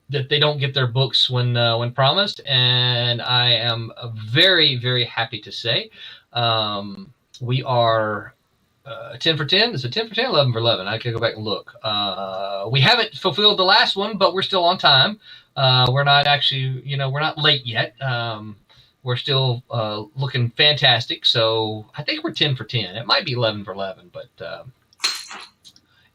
that they don't get their books when promised, and I am very, very happy to say we are 10 for 10. Is it 10 for 10? 11 for 11. I can go back and look. We haven't fulfilled the last one, but we're still on time. We're not actually, we're not late yet. We're still looking fantastic. So I think we're 10 for 10. It might be 11 for 11, but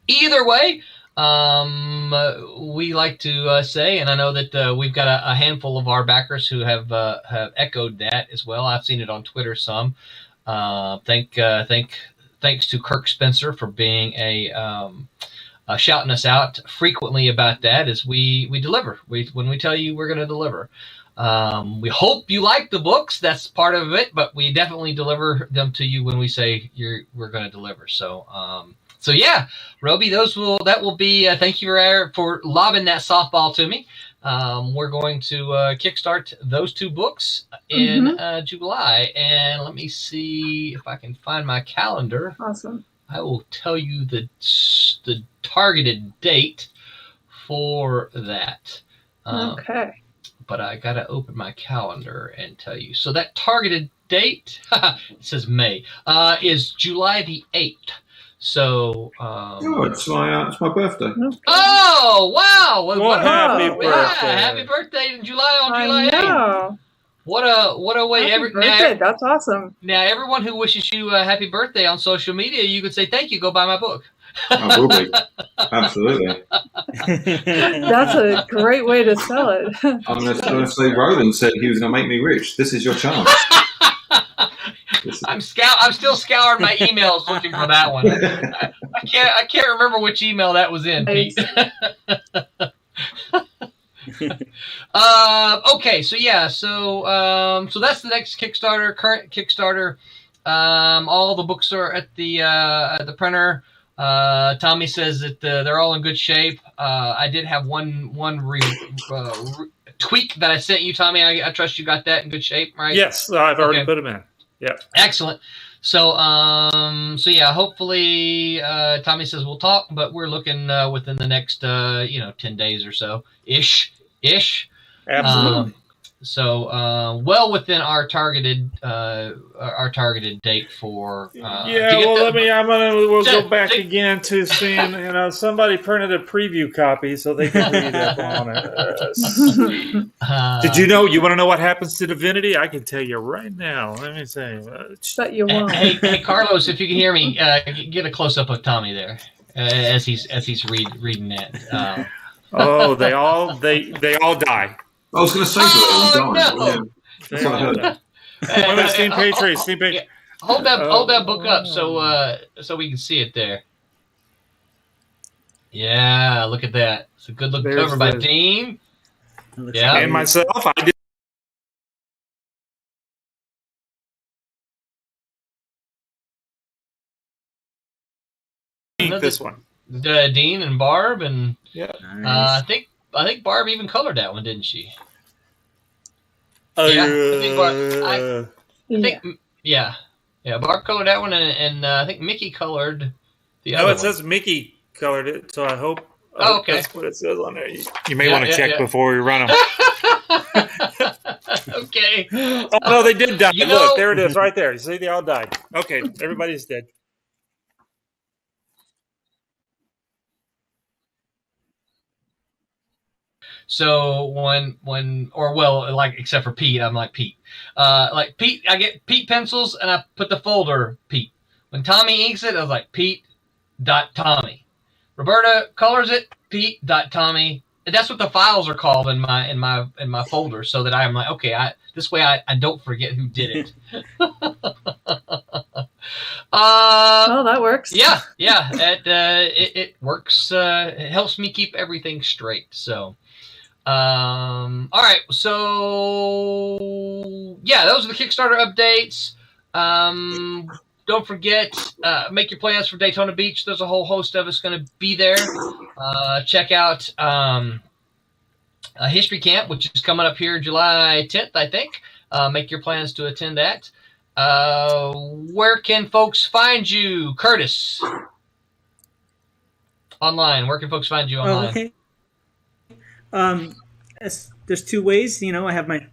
either way, we like to say, and I know that we've got a handful of our backers who have echoed that as well. I've seen it on Twitter some. Thanks to Kirk Spencer for being shouting us out frequently about that. As we deliver, when we tell you we're going to deliver. We hope you like the books. That's part of it, but we definitely deliver them to you when we say we're going to deliver. So yeah, Roby, that will be. Thank you for lobbing that softball to me. We're going to kickstart those 2 books in July, and let me see if I can find my calendar. Awesome. I will tell you the targeted date for that. Okay. But I gotta open my calendar and tell you. So that targeted date, it says May, is July the 8th. So, it's my birthday. Oh wow! Well, happy birthday! Yeah, happy birthday in July on July 8th. What a way! Happy birthday! That's awesome. Now, everyone who wishes you a happy birthday on social media, you could say thank you. Go buy my book. I will be. Absolutely. That's a great way to sell it. I'm going to say Roland said he was going to make me rich. This is your chance. I'm still scouring my emails looking for that one. I can't remember which email that was in, Pete. Okay, so yeah, so that's the next Kickstarter, current Kickstarter. All the books are at the printer. Tommy says that they're all in good shape. I did have one tweak that I sent you, Tommy. I trust you got that in good shape, right? Yes, I've already put them in. Yeah. Excellent. So yeah, hopefully Tommy says we'll talk, but we're looking within the next 10 days or so ish. Absolutely. Well within our targeted date for we'll go back again to seeing somebody printed a preview copy so they can read up on it. Did you want to know what happens to Divinity? I can tell you right now. Let me say. But you won't. Hey Carlos, if you can hear me, get a close up of Tommy there as he's reading that. They all die. I was going to say no. That's what I heard. Steam Patriots. Hold that book up so we can see it there. Yeah, look at that. It's a good looking cover by Dean. Yeah, and myself. I did this one. Dean and Barb, and yeah, nice. I think Barb even colored that one, didn't she? Barb colored that one, and I think Mickey colored the other one. It says Mickey colored it, so I hope. Okay, that's what it says on there. You may want to check before we run them. Okay. Oh no, they did die. Look, there it is, right there. You see, they all died. Okay, everybody's dead. So except for Pete, I'm like Pete. Like Pete, I get Pete pencils and I put the folder Pete. When Tommy inks it, I was like Pete.Tommy. Roberta colors it Pete.Tommy. That's what the files are called in my folder, so that I'm like, okay, this way I don't forget who did it. Well, that works. Yeah. It works. It helps me keep everything straight. So. All right, so yeah, those are the Kickstarter updates. Don't forget, make your plans for Daytona Beach. There's a whole host of us going to be there. Check out History Camp, which is coming up here July 10th, I think. Make your plans to attend that. Where can folks find you, Curtis? Online. Where can folks find you online? Okay. There's two ways. I have my.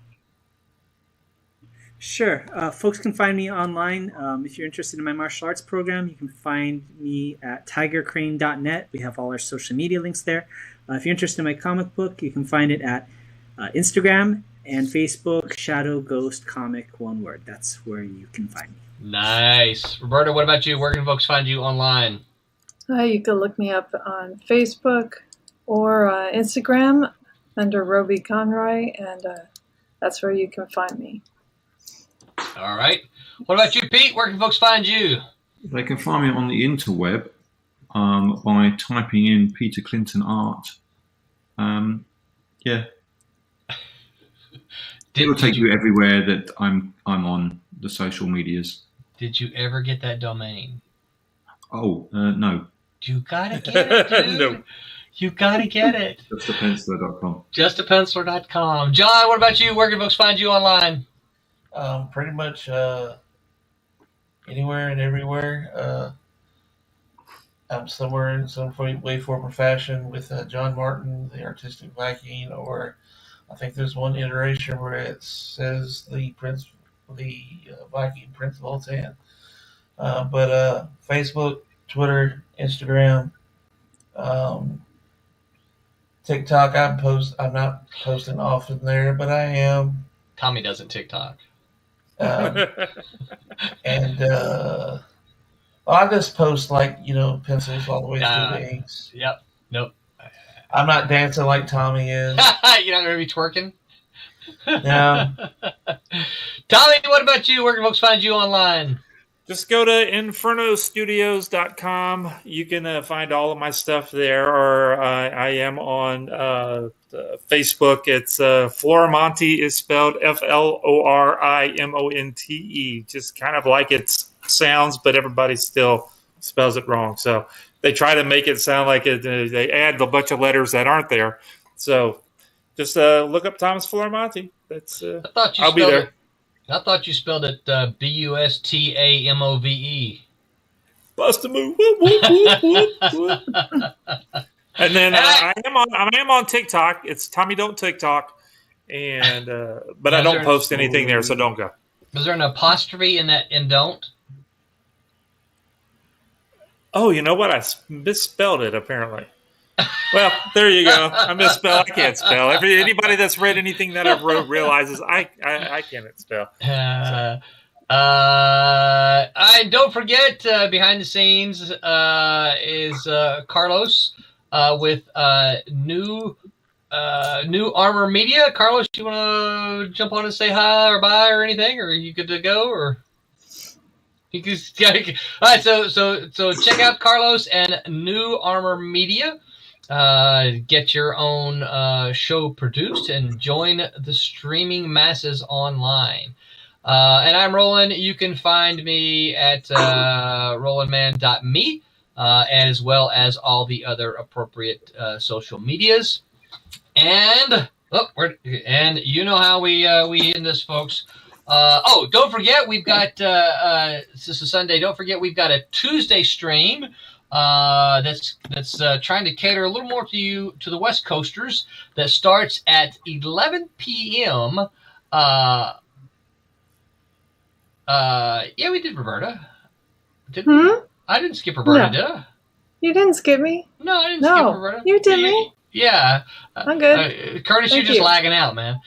Sure. Folks can find me online. If you're interested in my martial arts program, you can find me at tigercrane.net. We have all our social media links there. If you're interested in my comic book, you can find it at Instagram and Facebook, Shadow Ghost Comic, one word. That's where you can find me. Nice. Roberta, what about you? Where can folks find you online? You can look me up on Facebook or Instagram under Roby Conroy, and that's where you can find me. All right. What about you, Pete? Where can folks find you? They can find me on the interweb by typing in Peter Clinton Art. Yeah. It'll take you everywhere that I'm on the social medias. Did you ever get that domain? Oh, no. You gotta get it, dude. No. You gotta get it. JustApenciler.com. JustApenciler.com. John, what about you? Where can folks find you online? Pretty much anywhere and everywhere. I'm somewhere in some way, form, or fashion with John Martin, the Artistic Viking, or I think there's one iteration where it says the Viking Prince of Oltan. But Facebook, Twitter, Instagram, TikTok. I'm not posting often there, but I am. Tommy doesn't TikTok. And I just post pencils all the way through the inks. Yep. Nope. I'm not dancing like Tommy is. You're not going to be twerking? No. Tommy, what about you? Where can folks find you online? Just go to infernostudios.com. You can find all of my stuff there, or I am on Facebook. It's Florimonte is spelled Florimonte, just kind of like it sounds, but everybody still spells it wrong. So they try to make it sound like it. They add a bunch of letters that aren't there. So just look up Thomas Florimonte. That's I'll be there. I thought you spelled it Bustamove. Bust a move. Whoop, whoop, whoop, whoop, whoop. And then I am on TikTok. It's Tommy Don't TikTok, and but I don't post anything there, so don't go. Was there an apostrophe in that and don't? Oh, you know what? I misspelled it apparently. Well, there you go. I misspelled. I can't spell. Anybody that's read anything that I've wrote realizes I can't spell. And don't forget, behind the scenes is Carlos with New Armor Media. Carlos, you want to jump on and say hi or bye or anything, or are you good to go? Or you just, all right. So check out Carlos and New Armor Media. Get your own show produced and join the streaming masses online. And I'm Roland. You can find me at rolandman.me, as well as all the other appropriate social medias. And you know how we end this, folks. Don't forget we've got this is Sunday. Don't forget we've got a Tuesday stream. That's trying to cater a little more to the West Coasters. That starts at 11 p.m. Yeah, we did Roberta. Didn't we? I didn't skip Roberta, did I? You didn't skip me. No, I didn't skip Roberta. You did me. Yeah. I'm good. Curtis, you're just lagging out, man.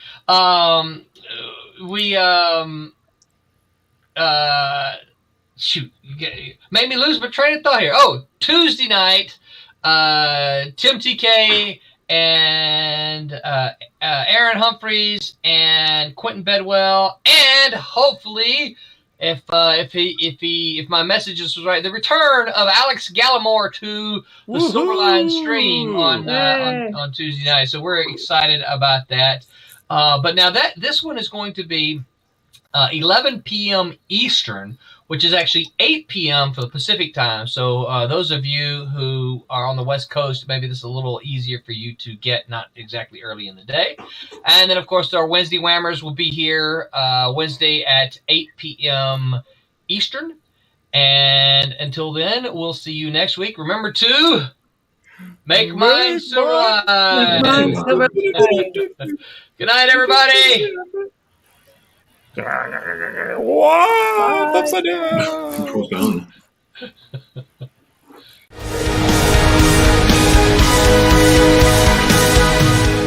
Shoot, made me lose my train of thought here. Oh, Tuesday night, Tim TK and Aaron Humphreys and Quentin Bedwell, and hopefully, if my messages was right, the return of Alex Gallimore to the Silverline stream on Tuesday night. So we're excited about that. But now this one is going to be 11 p.m. Eastern, which is actually 8 p.m. for the Pacific time. So those of you who are on the West Coast, maybe this is a little easier for you to get, not exactly early in the day. And then, of course, our Wednesday Whammers will be here Wednesday at 8 p.m. Eastern. And until then, we'll see you next week. Remember to make mine Silverline. Good night, everybody. Wow, upside down. Control's gone.